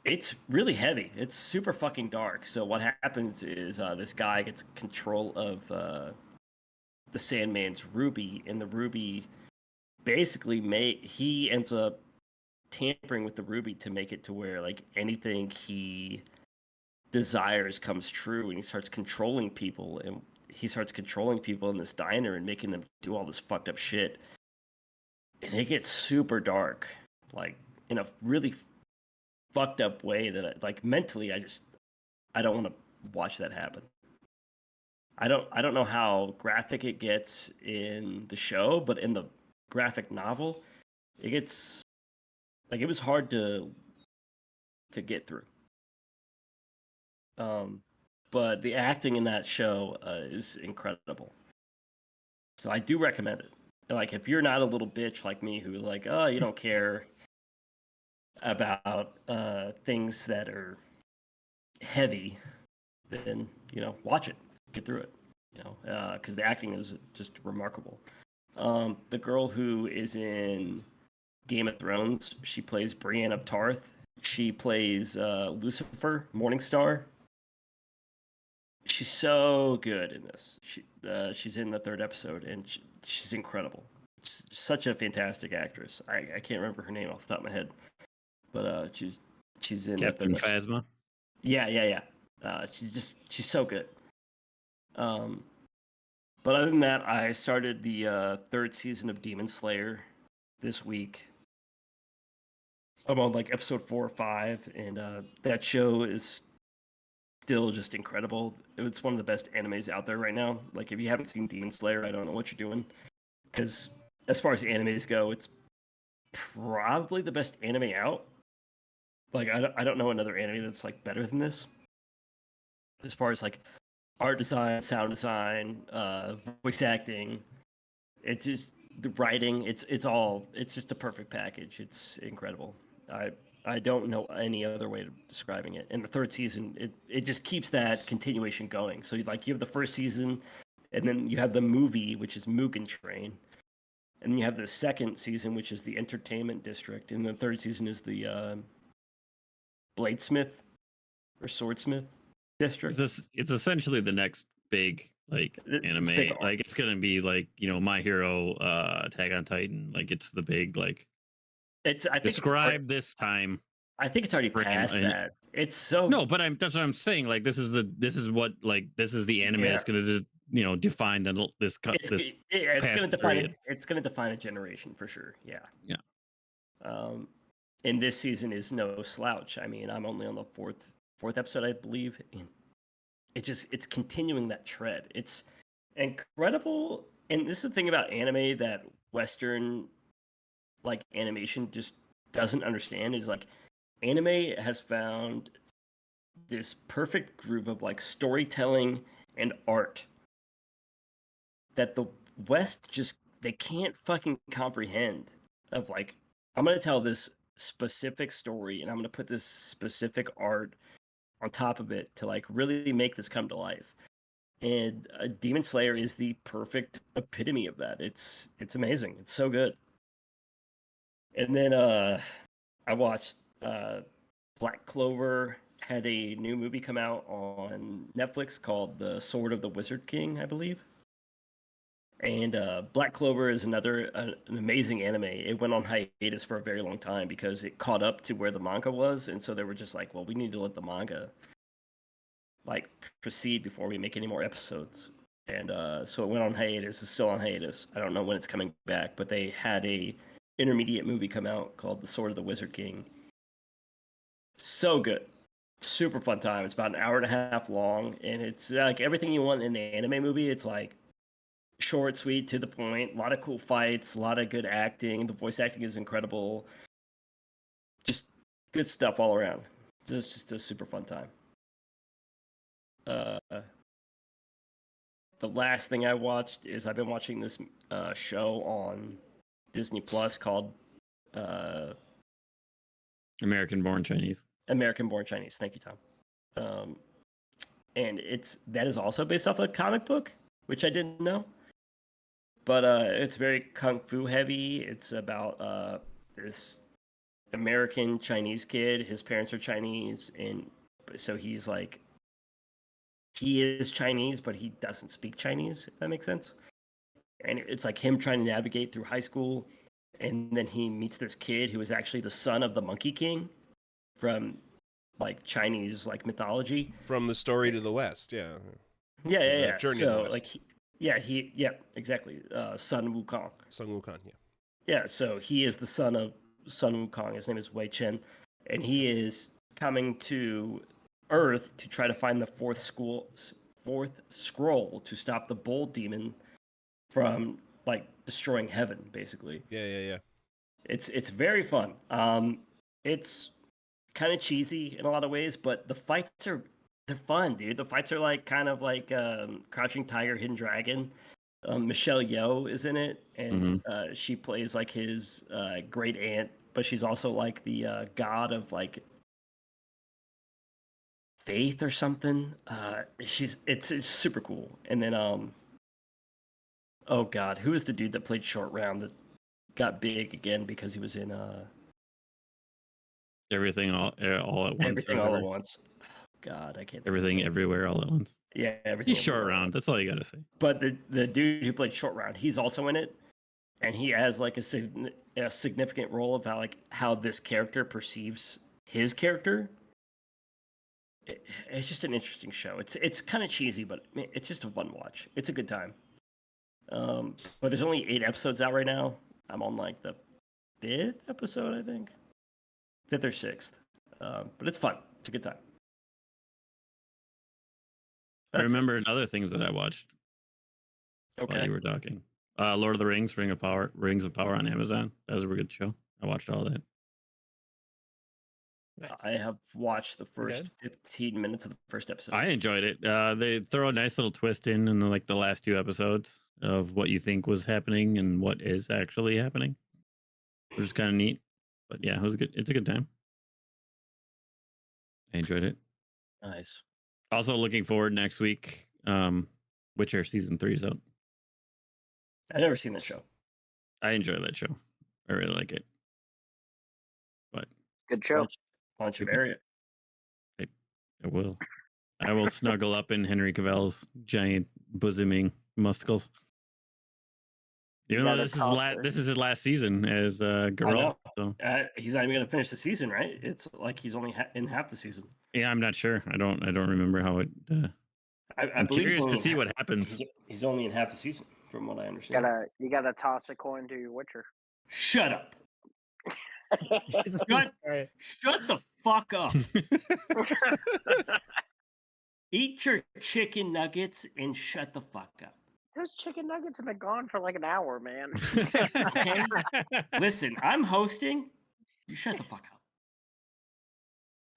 it's really heavy. It's super fucking dark. So what happens is this guy gets control of the Sandman's ruby, and the ruby basically he ends up tampering with the ruby to make it to where like anything he desires comes true, and he starts controlling people, and he starts controlling people in this diner and making them do all this fucked up shit, and it gets super dark, like in a really fucked up way that like mentally I don't want to watch that happen. I don't know how graphic it gets in the show, but in the graphic novel, it gets like it was hard to get through. But the acting in that show is incredible. So I do recommend it. Like if you're not a little bitch like me who like, oh, you don't care about things that are heavy, then watch it, get through it. Because the acting is just remarkable. The girl who is in Game of Thrones, she plays Brienne of Tarth. She plays Lucifer, Morningstar. She's so good in this. She's in the 3rd episode, and she's incredible. She's such a fantastic actress. I can't remember her name off the top of my head, but she's in Captain the 3rd episode. Phasma. Yeah. She's so good. But other than that, I started the 3rd season of Demon Slayer this week. I'm on like episode 4 or 5, and that show is still just incredible. It's one of the best animes out there right now. Like, if you haven't seen Demon Slayer, I don't know what you're doing. Because as far as animes go, it's probably the best anime out. Like, I don't know another anime that's like better than this. As far as like art design, sound design, voice acting, it's just the writing. It's just a perfect package. It's incredible. I don't know any other way of describing it. And the third season, it just keeps that continuation going. So like you have the first season, and then you have the movie, which is Mugen Train, and then you have the second season, which is the Entertainment District, and the third season is the Bladesmith or Swordsmith District. It's essentially the next big like anime. big Like it's gonna be like My Hero, Attack on Titan. Like it's the big like. I think Describe this time. I think it's already past that. It's so no, but that's what I'm saying. Like this is the anime that's gonna define this it's gonna define period. it's gonna define a generation for sure. Yeah. Yeah. And this season is no slouch. I mean, I'm only on the fourth episode, I believe, and it's continuing that tread. It's incredible, and this is the thing about anime that Western like animation just doesn't understand is like anime has found this perfect groove of like storytelling and art that the West just they can't fucking comprehend. Of like, I'm gonna tell this specific story and I'm gonna put this specific art on top of it to like really make this come to life. And Demon Slayer is the perfect epitome of that. It's amazing. It's so good. And then I watched Black Clover had a new movie come out on Netflix called The Sword of the Wizard King, I believe. And Black Clover is an amazing anime. It went on hiatus for a very long time because it caught up to where the manga was, and so they were just like, well, we need to let the manga like proceed before we make any more episodes. And so it went on hiatus. It's still on hiatus. I don't know when it's coming back, but they had a intermediate movie come out called The Sword of the Wizard King. So good. Super fun time. It's about an hour and a half long, and it's like everything you want in an anime movie. It's like short, sweet, to the point. A lot of cool fights, a lot of good acting. The voice acting is incredible. Just good stuff all around. Just a super fun time. The last thing I watched is I've been watching this show on Disney Plus called American Born Chinese. American Born Chinese. Thank you, Tom. And that is also based off a comic book, which I didn't know. But it's very kung fu heavy. It's about this American Chinese kid. His parents are Chinese, and so he's like, he is Chinese, but he doesn't speak Chinese, if that makes sense. And it's like him trying to navigate through high school, and then he meets this kid who is actually the son of the Monkey King from like Chinese like mythology. From the story to the West, yeah. Yeah. Journey so to the West. like exactly. Sun Wukong. Sun Wukong, yeah. Yeah, so he is the son of Sun Wukong. His name is Wei Chen, and he is coming to Earth to try to find the fourth scroll to stop the Bull Demon from like destroying heaven, basically. Yeah. It's very fun. It's kind of cheesy in a lot of ways, but the fights they're fun, dude. The fights are like kind of like Crouching Tiger, Hidden Dragon. Michelle Yeoh is in it, and she plays like his great aunt, but she's also like the god of like faith or something. It's super cool. And then oh god, who is the dude that played Short Round that got big again because he was in Everything all at once. Everything All at Once. God, I can't. Everything Everywhere All at Once. Yeah, everything. He's Short Round. That's all you gotta say. But the dude who played Short Round, he's also in it, and he has like a significant role of how this character perceives his character. It's just an interesting show. It's kind of cheesy, but it's just a fun watch. It's a good time. But there's only 8 episodes out right now. I'm on like the 5th episode, I think. 5th or 6th. But it's fun. It's a good time. I That's it. remember other things that I watched while Okay. you were talking. Lord of the Rings, Rings of Power on Amazon. That was a really good show. I watched all that. Nice. I have watched the first good? 15 minutes of the first episode. I enjoyed it. They throw a nice little twist in the last 2 episodes of what you think was happening and what is actually happening, which is kind of neat. But yeah, it was good. It's a good time. I enjoyed it. Nice. Also looking forward next week. Witcher season 3 is out. I've never seen that show. I enjoy that show. I really like it. But Good show. Why don't you marry it? I will. I will snuggle up in Henry Cavill's giant bosoming muscles. Even though this is his last season as Geralt. So He's not even going to finish the season, right? It's like he's only in half the season. yeah, I'm not sure. I don't remember how it. I'm believe he's curious to only in see half- what happens. He's only in half the season, from what I understand. You gotta toss a coin to your Witcher. Shut up. Jesus Shut- Christ. Shut the fuck up. Eat your chicken nuggets and shut the fuck up. Those chicken nuggets have been gone for like an hour, man. Okay. Listen, I'm hosting. You shut the fuck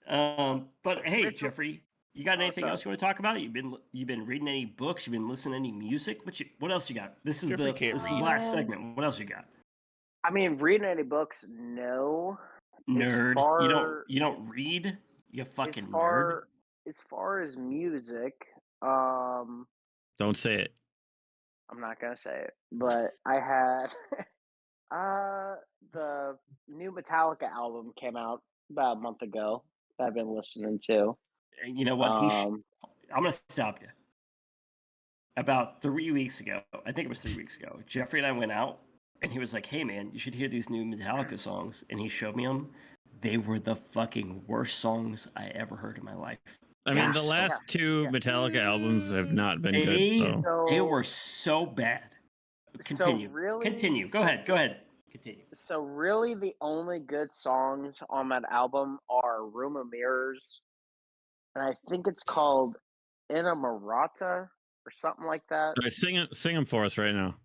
up. But hey, Richard- Jeffrey, you got anything sorry. else you want to talk about? You've been reading any books? You've been listening to any music? What else you got? This is Jeffrey the can't this is the read. last segment. What else you got? I mean, reading any books? No. Nerd. far you don't as- read? You fucking as nerd. far as music, Don't say it. I'm not gonna say it, but I had the new Metallica album came out about a month ago that I've been listening to. And you know what? Um, I'm gonna stop you. About 3 weeks ago, I think it was 3 weeks ago, Jeffrey and I went out, and he was like, "Hey man, you should hear these new Metallica songs." And he showed me them. They were the fucking worst songs I ever heard in my life. I mean, the Yes. last 2 Yeah. Metallica albums have not been good. They So were so bad. Continue. really- Continue. Go ahead. Continue. So really, the only good songs on that album are "Room of Mirrors," and I think it's called "Inamorata" or something like that. all right, sing them for us right now.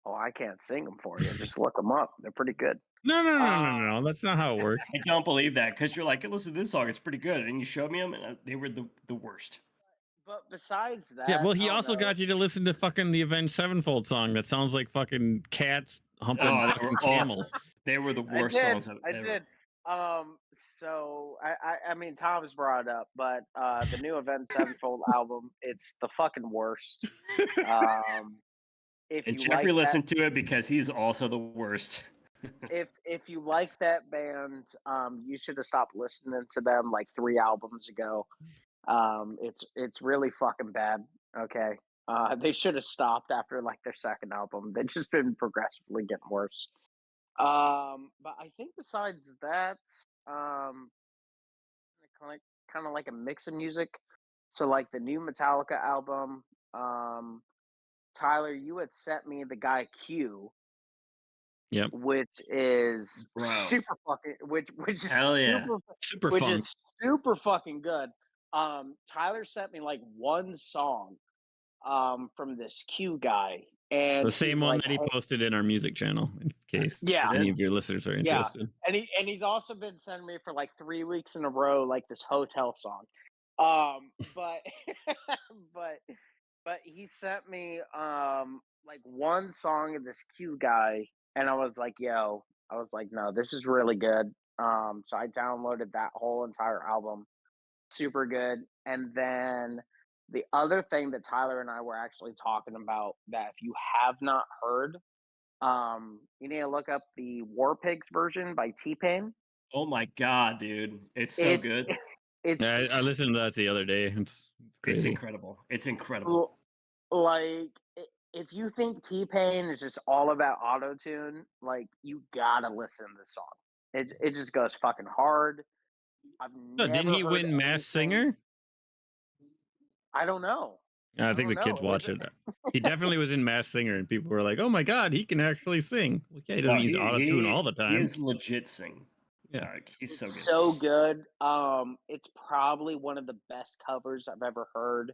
Oh, I can't sing them for you. Just look them up. They're pretty good. No. That's not how it works. I don't believe that because you're like, "Hey, listen to this song. It's pretty good," and you showed me them, and they were the worst. But besides that, Yeah, well, he I don't also know. got you to listen to fucking the Avenged Sevenfold song that sounds like fucking cats humping Oh, they fucking were awful. camels. They were the I worst did. songs I ever. did. So I mean, Tom's brought it up, but the new Avenged Sevenfold album, it's the fucking worst. If And you Jeffrey like listened to it because he's also the worst. if you like that band, you should have stopped listening to them like 3 albums ago. It's really fucking bad. Okay, they should have stopped after like their second album. They've just been progressively getting worse. But I think besides that, kind of like a mix of music. So like the new Metallica album. Tyler, you had sent me the guy Q. Yep. Which is Bro. super fucking which is Hell yeah. Super which fun. is super fucking good. Tyler sent me like one song from this Q guy, and The same he's one like, that he "Hey," posted in our music channel, in case Yeah. any of your listeners are Yeah. interested. and he's also been sending me for like 3 weeks in a row like this hotel song. But but he sent me like one song of this Q guy, and I was like, no, this is really good. So I downloaded that whole entire album. Super good. And then the other thing that Tyler and I were actually talking about, that if you have not heard, you need to look up the War Pigs version by T-Pain. Oh my god, dude. It's so It's- good. It's Yeah, I listened to that the other day. It's It's crazy. incredible. It's incredible. like if you think T-Pain is just all about auto-tune, like you gotta listen to the song. It just goes fucking hard. I've No, didn't never he heard win Masked anything- Singer? I don't know. I think the don't kids know. watch Is it. He definitely was in Masked Singer, and people were like, "Oh my god, he can actually sing." Well, yeah, he doesn't use auto tune all the time. He is legit sing. Yeah. He's so good. So good. It's probably one of the best covers I've ever heard.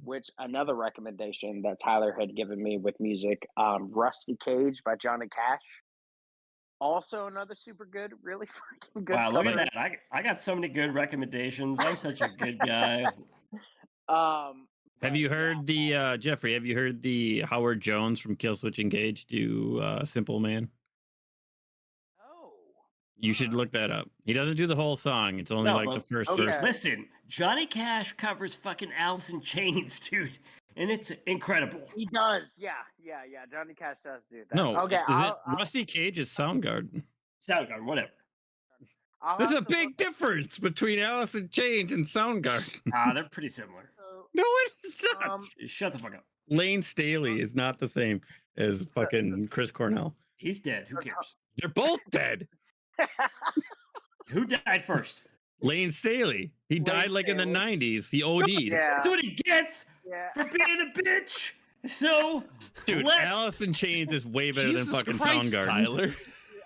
Which another recommendation that Tyler had given me with music, Rusty Cage by Johnny Cash. Also another super good, really fucking good Wow, look at cover. that. I got so many good recommendations. I'm such a good guy. Have But you yeah, heard the Jeffrey? Have you heard the Howard Jones from Killswitch Engage do "Simple Man"? oh, You should look that up. He doesn't do the whole song. It's only No, like the but first okay. verse. listen, Johnny Cash covers fucking Alice in Chains, dude, and it's incredible. he does. Yeah. Johnny Cash does do that. No, Okay, is it Rusty Cage is Soundgarden? Soundgarden, whatever. I'll There's a have to big look- difference between Alice in Chains and Soundgarden. They're pretty similar. No, it's not. Shut the fuck up. Lane Staley is not the same as fucking Chris Cornell. He's dead. Who cares? They're both dead. Who died first? Lane Staley. He died like in the Staley. 90s. He OD'd. Yeah. That's what he gets Yeah. for being a bitch. So, Dude, let- Alice in Chains is way better Jesus than fucking Christ, Soundgarden. Tyler.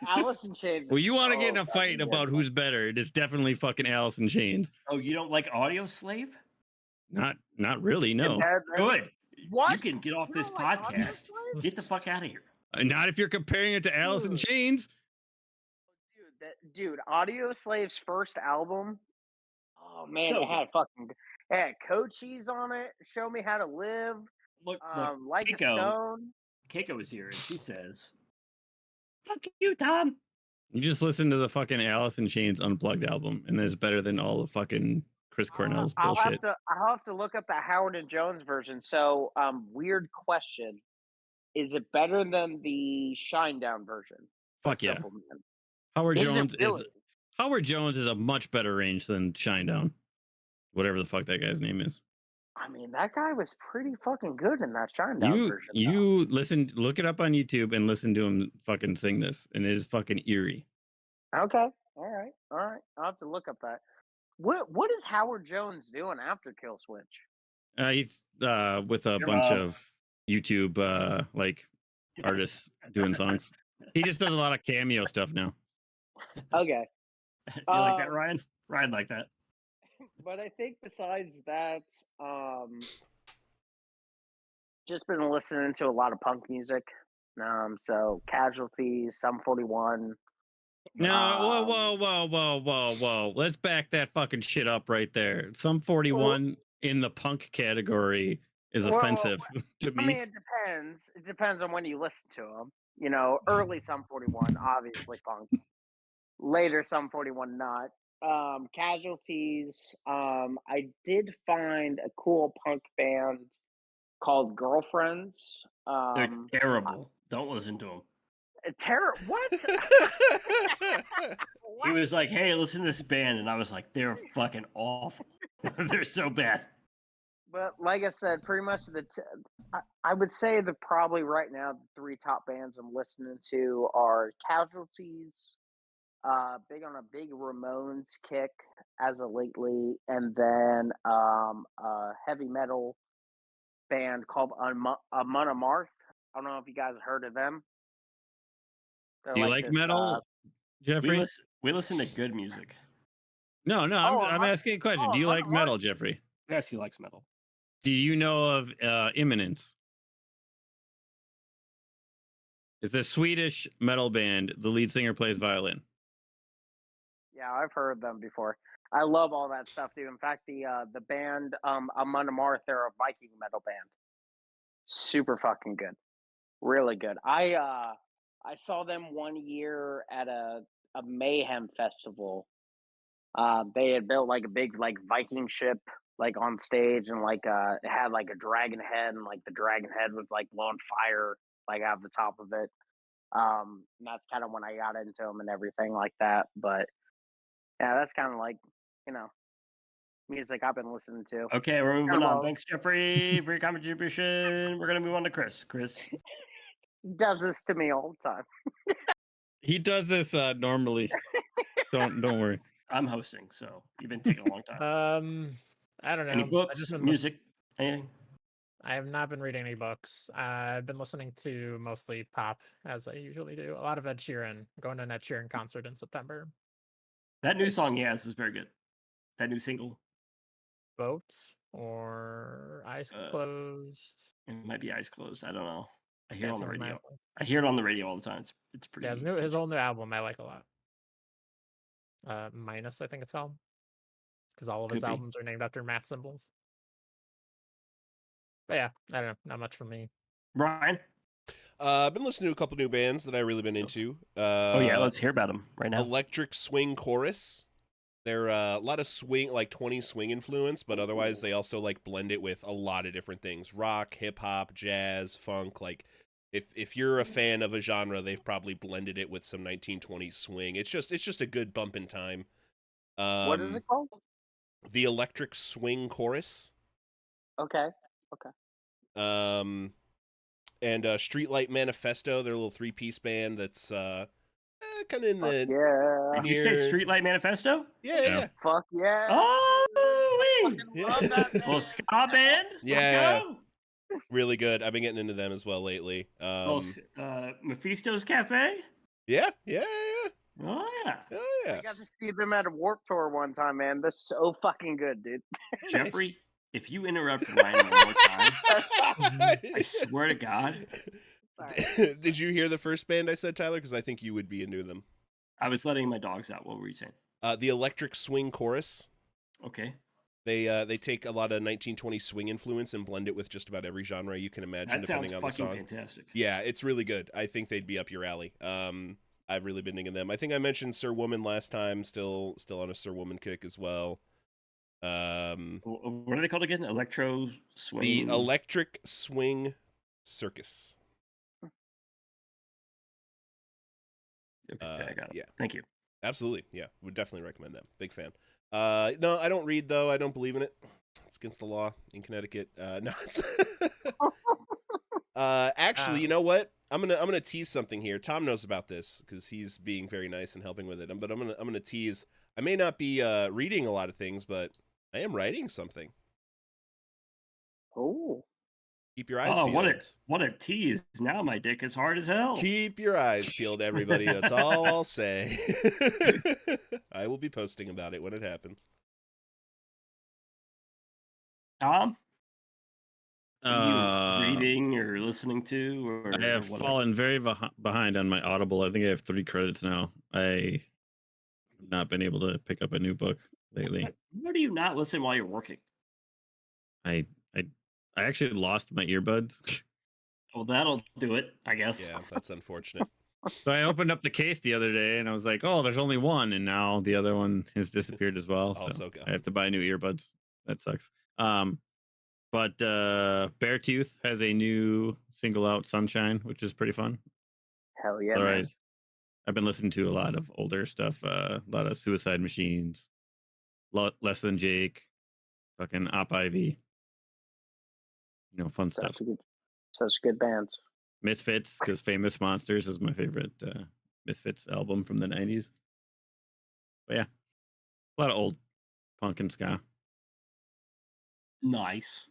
Alice in Chains. Well, is you want to get in so a fight fucking about good. who's better? It is definitely fucking Alice in Chains. oh, you don't like Audio Slave? Not really. No. Good. What? You can get off You this don't like Audio podcast. Slave? Get the fuck out of here. Not if you're comparing it to Alice in Dude. Chains. Dude, Audio Slave's first album. Oh man, So it had Cochise on it. Show Me How to Live. Look, Like a Keiko. Stone. Keiko is here and she says, "Fuck you, Tom." You just listen to the fucking Alice in Chains Unplugged album, and it's better than all the fucking Chris Cornell's I'll bullshit. have to look up the Howard and Jones version. So, weird question: is it better than the Shinedown version? of Fuck yeah. Simple Man? Howard Is it Jones really? Howard Jones is a much better range than Shinedown. Whatever the fuck that guy's name is. I mean, that guy was pretty fucking good in that Shinedown version. though. You listen, look it up on YouTube and listen to him fucking sing this, and it is fucking eerie. Okay. All right. I'll have to look up that. What is Howard Jones doing after Kill Switch? He's with a Your bunch mom. of YouTube like artists doing songs. He just does a lot of cameo stuff now. Okay. You like that, Um, Ryan? Ryan like that. But I think besides that, just been listening to a lot of punk music. So Casualties, Sum 41. No, Um, whoa. Let's back that fucking shit up right there. Some 41 in the punk category is Well, offensive to me. I mean, it depends. It depends on when you listen to them. You know, early Sum 41, obviously punk. Later Sum 41, not. Casualties. I did find a cool punk band called Girlfriends. They're terrible. Don't listen to him. What? He was like, "Hey, listen to this band," and I was like, "They're fucking awful. They're so bad." But like I said, pretty much I would say that probably right now the three top bands I'm listening to are Casualties, big on a big Ramones kick as of lately, and then a heavy metal band called Amon Amarth. I don't know if you guys have heard of them. They're Do you like this, metal, Jeffrey? We listen to good music. No, I'm asking a question. Do you like Mark- metal, Jeffrey? Yes, he likes metal. Do you know of Imminence? It's a Swedish metal band. The lead singer plays violin. Yeah, I've heard them before. I love all that stuff, dude. In fact, the band Amon Amarth, they're a Viking metal band. Super fucking good, really good. I saw them one year at a Mayhem festival. They had built like a big like Viking ship like on stage, and like it had like a dragon head, and like the dragon head was like blowing fire like out of the top of it. And that's kind of when I got into them and everything like that. But yeah, that's kind of like, you know, music I've been listening to. Okay, we're moving Hello. on. Thanks, Jeffrey, for your contribution. We're gonna move on to Chris. Chris, He does this to me all the time. He does this normally. Don't worry. I'm hosting, so you've been taking a long time. I don't know. Any I books, just been music, anything? I have not been reading any books. I've been listening to mostly pop, as I usually do. A lot of Ed Sheeran. Going to an Ed Sheeran concert in September. That new Nice. song he has is very good. That new single. Boat or Eyes Closed. It might be Eyes Closed. I don't know. I hear it on the Dancing with my radio. Eyes Closed. I hear it on the radio all the time. It's pretty. Yeah, his whole new album I like a lot. Minus, I think it's called, because all of his Could be. albums are named after math symbols. But yeah, I don't know. Not much for me. Ryan. I've been listening to a couple new bands that I really been into. Oh yeah, let's hear about them right now. Electric Swing Chorus. They're a lot of swing, like 20 swing influence, but otherwise they also like blend it with a lot of different things: rock, hip hop, jazz, funk. Like if you're a fan of a genre, they've probably blended it with some 1920s swing. It's just a good bump in time. What is it called? The Electric Swing Chorus. Okay. And Streetlight Manifesto, their little 3-piece band that's kind of in the Yeah. Did you say Streetlight Manifesto? yeah. Fuck yeah. Oh, wait. Fucking love that Well, band. ska band. Let's Yeah. go. Really good. I've been getting into them as well lately. Mephisto's Cafe. Yeah. Oh yeah. Oh I yeah. got to see them at a Warp Tour one time, man. That's so fucking good, dude. Jeffrey, if you interrupt Ryan one more time, I swear to God, Sorry. Did you hear the first band I said, Tyler? Because I think you would be into them. I was letting my dogs out. What were you saying? The Electric Swing Chorus. Okay. They take a lot of 1920 swing influence and blend it with just about every genre you can imagine, That sounds depending on the fucking song. fantastic. Yeah, it's really good. I think they'd be up your alley. I've really been digging them. I think I mentioned Sir Woman last time. Still on a Sir Woman kick as well. What are they called again? Electro Swing. The Electric Swing Circus. Okay, I got it. Yeah. Thank you. Absolutely. Yeah, would definitely recommend them. Big fan. No, I don't read though. I don't believe in it. It's against the law in Connecticut. No, it's actually, you know what? I'm gonna tease something here. Tom knows about this because he's being very nice and helping with it. But I'm gonna tease. I may not be reading a lot of things, but I am writing something. Oh. Keep your eyes Oh, peeled. what a tease! Now my dick is hard as hell. Keep your eyes peeled, everybody. That's all I'll say. I will be posting about it when it happens. Tom, Uh, are you reading or listening to, or I have what? fallen very behind on my Audible. I think I have 3 credits now. I have not been able to pick up a new book lately. Why do you not listen while you're working? I actually lost my earbuds. Well, that'll do it, I guess. Yeah, that's unfortunate. So I opened up the case the other day and I was like, oh, there's only one. And now the other one has disappeared as well. So Also gone. I have to buy new earbuds. That sucks. But Beartooth has a new single out, Sunshine, which is pretty fun. Hell yeah, man. Otherwise, I've been listening to a lot of older stuff, a lot of Suicide Machines, Less Than Jake, fucking Op Ivy. You know, fun stuff. Such good bands. Misfits, because Famous Monsters is my favorite Misfits album from the 90s. But yeah, a lot of old punk and ska. Nice.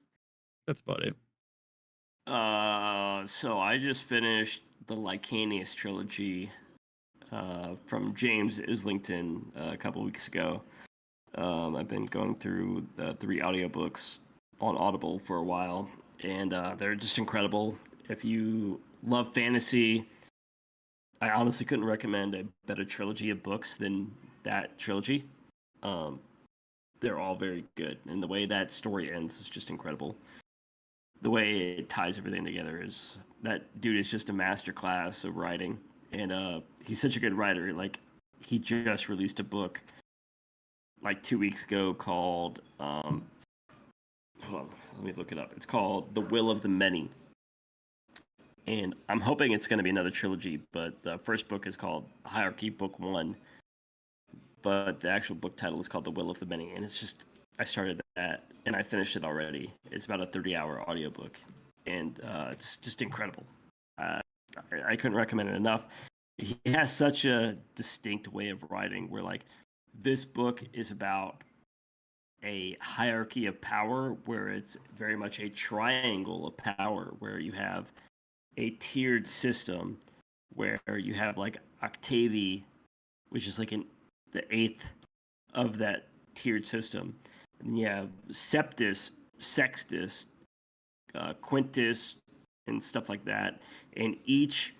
That's about it. So I just finished the Lycanius trilogy from James Islington a couple weeks ago. I've been going through the 3 audiobooks on Audible for a while, and they're just incredible. If you love fantasy, I honestly couldn't recommend a better trilogy of books than that trilogy. They're all very good, and the way that story ends is just incredible. The way it ties everything together is that dude is just a masterclass of writing, and he's such a good writer. Like, he just released a book like 2 weeks ago called hold on, let me look it up. It's called The Will of the Many, and I'm hoping it's going to be another trilogy. But the first book is called Hierarchy Book 1, but the actual book title is called The Will of the Many, and it's just, I started that and I finished it already. It's about a 30-hour audiobook, and it's just incredible. I couldn't recommend it enough. He has such a distinct way of writing where, like, this book is about a hierarchy of power where it's very much a triangle of power, where you have a tiered system where you have like Octavi, which is like the eighth of that tiered system. And you have Septus, Sextus, Quintus, and stuff like that. And each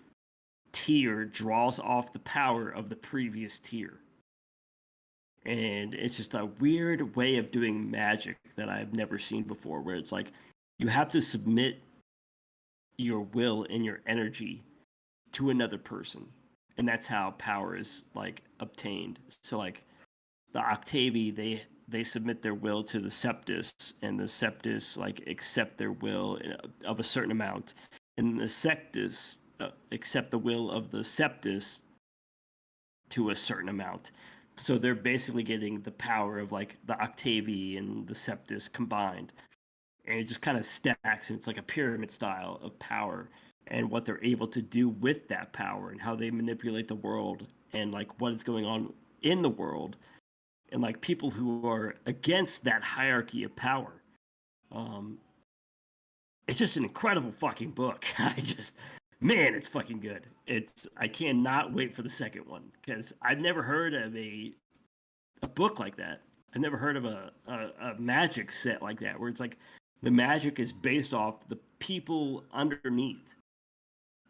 tier draws off the power of the previous tier. And it's just a weird way of doing magic that I've never seen before, where it's like you have to submit your will and your energy to another person. And that's how power is like obtained. So like the Octavi, they submit their will to the Septus, and the Septus like accept their will of a certain amount, and the Sextus accept the will of the Septus to a certain amount. So they're basically getting the power of like the Octavi and the Septus combined, and it just kind of stacks, and it's like a pyramid style of power, and what they're able to do with that power, and how they manipulate the world, and like what is going on in the world, and like people who are against that hierarchy of power. It's just an incredible fucking book. Man, it's fucking good. I cannot wait for the second one, because I've never heard of a book like that. I've never heard of a magic set like that, where it's like the magic is based off the people underneath.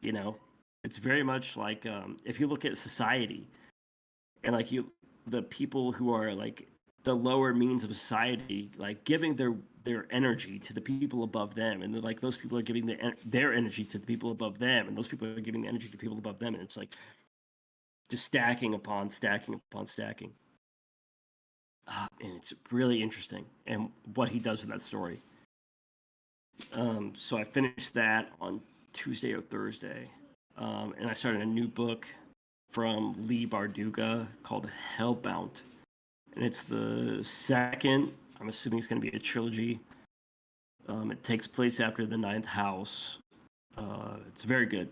You know, it's very much like if you look at society, and like the people who are like the lower means of society, like giving their energy to the people above them, and like those people are giving their energy to the people above them, and those people are giving the energy to people above them, and it's like just stacking upon stacking upon stacking. And it's really interesting, and what he does with that story. So I finished that on Tuesday or Thursday, and I started a new book from Lee Barduga called Hellbound, and it's the second. I'm assuming it's going to be a trilogy. It takes place after the Ninth House. It's very good.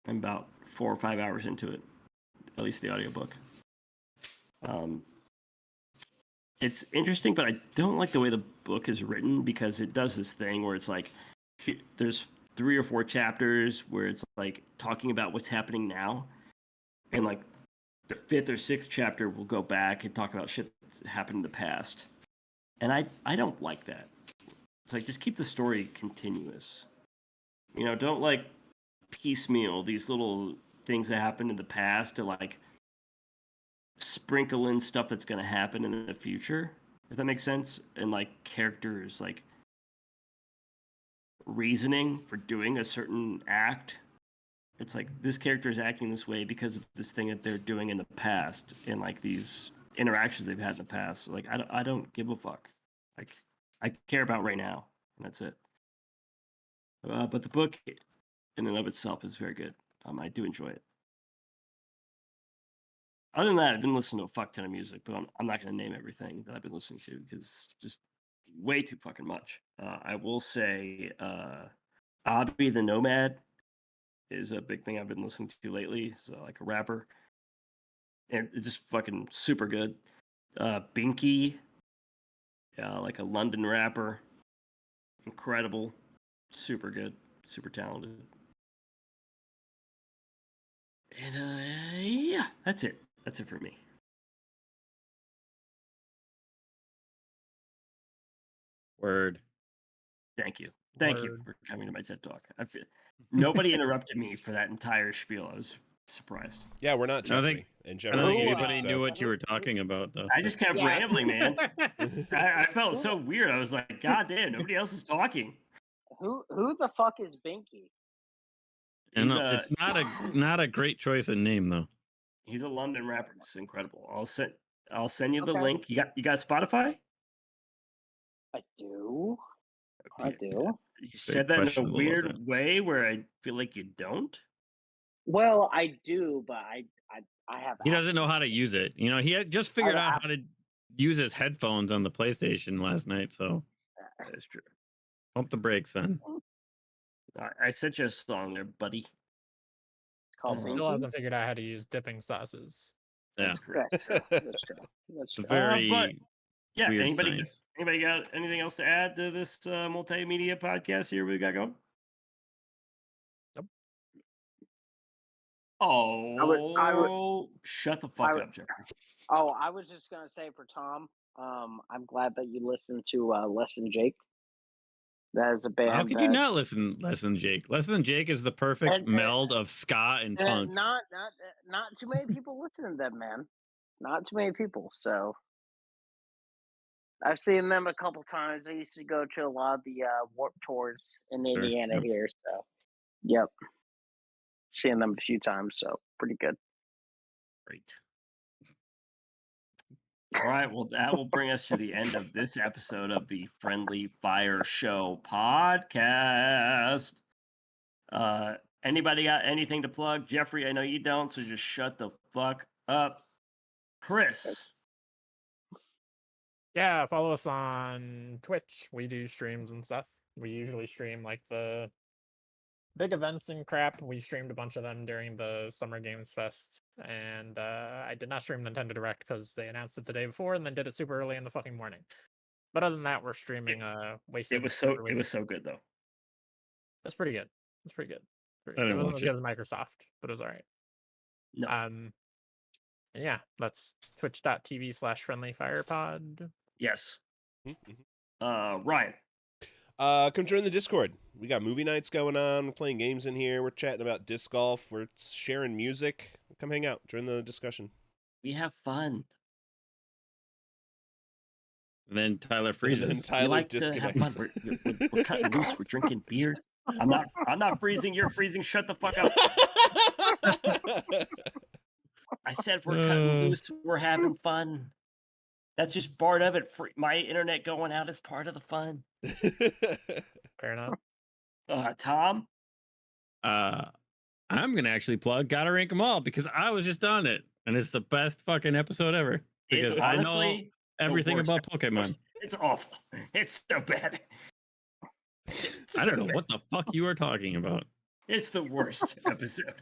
I'm about 4 or 5 hours into it, at least the audiobook. It's interesting, but I don't like the way the book is written, because it does this thing where it's like there's 3 or 4 chapters where it's like talking about what's happening now, and like the 5th or 6th chapter will go back and talk about shit that's happened in the past. And I don't like that. It's like, just keep the story continuous. You know, don't like piecemeal these little things that happened in the past to like sprinkle in stuff that's going to happen in the future, if that makes sense. And like characters like reasoning for doing a certain act. It's like, this character is acting this way because of this thing that they're doing in the past, and like these interactions they've had in the past. Like, I don't give a fuck. Like, I care about right now, and that's it. But the book in and of itself is very good. I do enjoy it. Other than that, I've been listening to a fuck ton of music, but I'm not going to name everything that I've been listening to, because it's just way too fucking much. I will say Abi the Nomad is a big thing I've been listening to lately. So like a rapper, and it's just fucking super good. Binky, like a London rapper, incredible, super good, super talented. And yeah, that's it. That's it for me. Word. Thank you. Thank you Word. for coming to my TED Talk. Nobody interrupted me for that entire spiel. I was surprised. Yeah, we're not I don't Jeffrey, think- and I Jeffrey don't think Oh, muted, anybody so- knew what you were talking about, though. I just kept Yeah. rambling, man. I felt so weird. I was like, God damn, nobody else is talking. Who the fuck is Binky? And He's it's not a great choice in name, though. He's a London rapper. It's incredible. I'll send you the Okay. link. You got Spotify? I do. I Okay. do. You said that in a questionable about weird that. way where I feel like you don't. Well, I do, but I have. He doesn't know how to access use it. You know, he had just figured I- out how to use his headphones on the PlayStation last night. So That's true. pump the brakes, then. I sent you a song there, buddy. It's called Still Still Binky. hasn't figured out how to use dipping sauces. Yeah, That's correct. That's true. That's true. That's it's a true. very but Yeah. Weird Anybody science. got anything else to add to this multimedia podcast here we got going? Nope. Oh, shut the fuck would- up, Jeffrey. Oh, I was just gonna say for Tom, I'm glad that you listened to Less Than Jake. That is a band. How could you not listen Less Than Jake? Less Than Jake is the perfect And- meld of ska and punk. Not too many people listen to them, man. Not too many people. So I've seen them a couple times. I used to go to a lot of the Warp tours in Sure, Indiana yep. here. So, yep, seen them a few times. So pretty good. Great. All right. Well, that will bring us to the end of this episode of the Friendly Fire Show podcast. Anybody got anything to plug? Jeffrey, I know you don't, so just shut the fuck up. Chris. Yeah, follow us on Twitch. We do streams and stuff. We usually stream like the big events and crap. We streamed a bunch of them during the Summer Games Fest, and I did not stream Nintendo Direct because they announced it the day before and then did it super early in the fucking morning. But other than that, we're streaming Wasted. It was so good though. That's pretty good. It's pretty good. I It didn't wasn't watch as good as Microsoft, but it was all right. No. And yeah, that's twitch.tv/friendlyfirepod. Yes. Mhm. Ryan. Come join the Discord. We got movie nights going on. We're playing games in here. We're chatting about disc golf. We're sharing music. Come hang out. Join the discussion. We have fun. And then Tyler And freezes. then We Tyler like to have fun. disconnects. We're cutting loose. We're drinking beers. I'm not freezing. You're freezing. Shut the fuck up. I said we're cutting loose. We're having fun. That's just part of it. My internet going out is part of the fun. Fair enough. Tom. I'm gonna actually plug Gotta Rank 'Em All because I was just on it and it's the best fucking episode ever. Because It's I know honestly everything worst about Pokemon. It's awful. It's so bad. I don't know what the fuck you are talking about. It's the worst episode.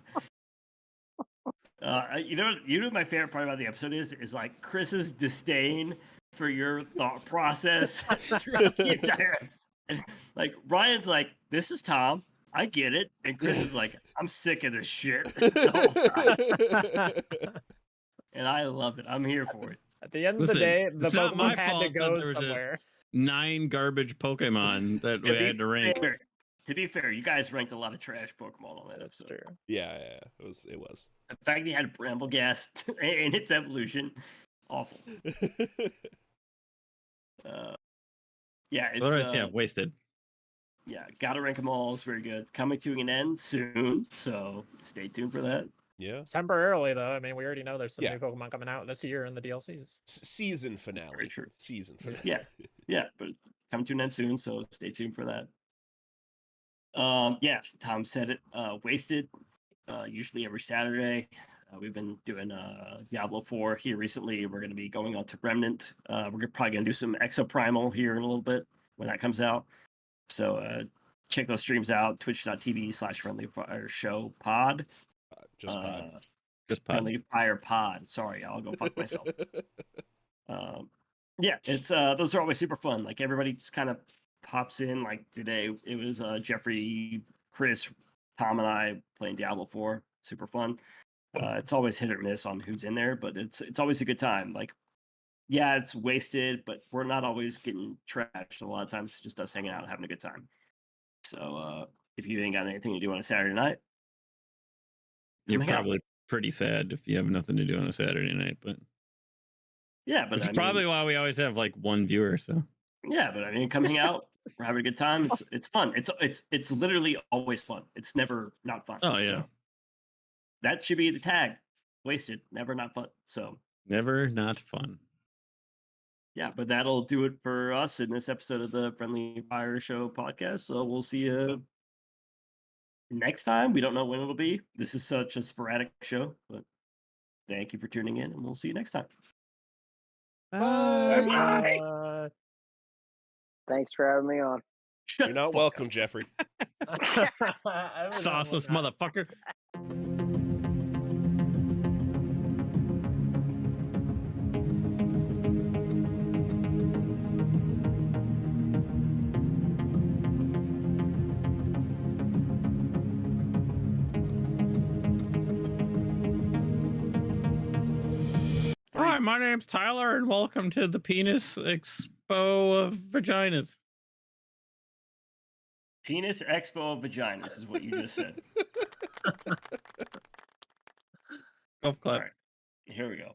You know what my favorite part about the episode is like Chris's disdain for your thought process throughout the entire episode. Like Ryan's like, this is Tom. I get it. And Chris is like, I'm sick of this shit. The whole time. And I love it. I'm here for it. At the end of Listen, the day, the it's not my Pokemon had to fault go that there was somewhere. just 9 garbage Pokemon that we had to rank. To be fair, you guys ranked a lot of trash Pokemon on that That's episode. true. Yeah, it was. The fact that you had Brambleghast and its evolution, awful. Yeah, it's Otherwise, yeah, wasted. yeah, Gotta Rank 'Em All is very good. It's coming to an end soon, so stay tuned for that. Yeah. Temporarily, though. I mean, we already know there's some Yeah. new Pokemon coming out this year in the DLCs. Season finale. Very true. Season finale. Yeah. Yeah, but it's coming to an end soon, so stay tuned for that. Yeah, Tom said it. Wasted, usually every Saturday. We've been doing Diablo 4 here recently. We're going to be going on to Remnant. We're probably going to do some Exoprimal here in a little bit when that comes out. So check those streams out. Twitch.tv/friendlyfireshow pod. Just pod. Just pod. Friendly Fire Pod. Sorry, I'll go fuck myself. Yeah, it's those are always super fun. Like everybody just kind of pops in. Like today, it was Jeffrey, Chris, Tom, and I playing Diablo 4. Super fun. It's always hit or miss on who's in there, but it's always a good time. Like, yeah, it's wasted, but we're not always getting trashed. A lot of times, it's just us hanging out, having a good time. So if you ain't got anything to do on a Saturday night, You're hang out. probably pretty sad if you have nothing to do on a Saturday night, but yeah, but which is I mean, probably why we always have like one viewer. So yeah, but I mean, come hang out. We're having a good time. It's fun. It's literally always fun. It's never not fun. oh yeah, So that should be the tag. Wasted, never not fun. So never not fun. yeah, but that'll do it for us in this episode of the Friendly Fire Show podcast. So we'll see you next time. We don't know when it'll be. This is such a sporadic show, but thank you for tuning in, and we'll see you next time. Bye. Thanks for having me on. Shut You're the not fuck welcome, up. Jeffrey. Sauceless motherfucker. my name's Tyler, and welcome to the Penis Expo of Vaginas. Penis Expo of Vaginas is what you just said. Golf All clap. right, here we go.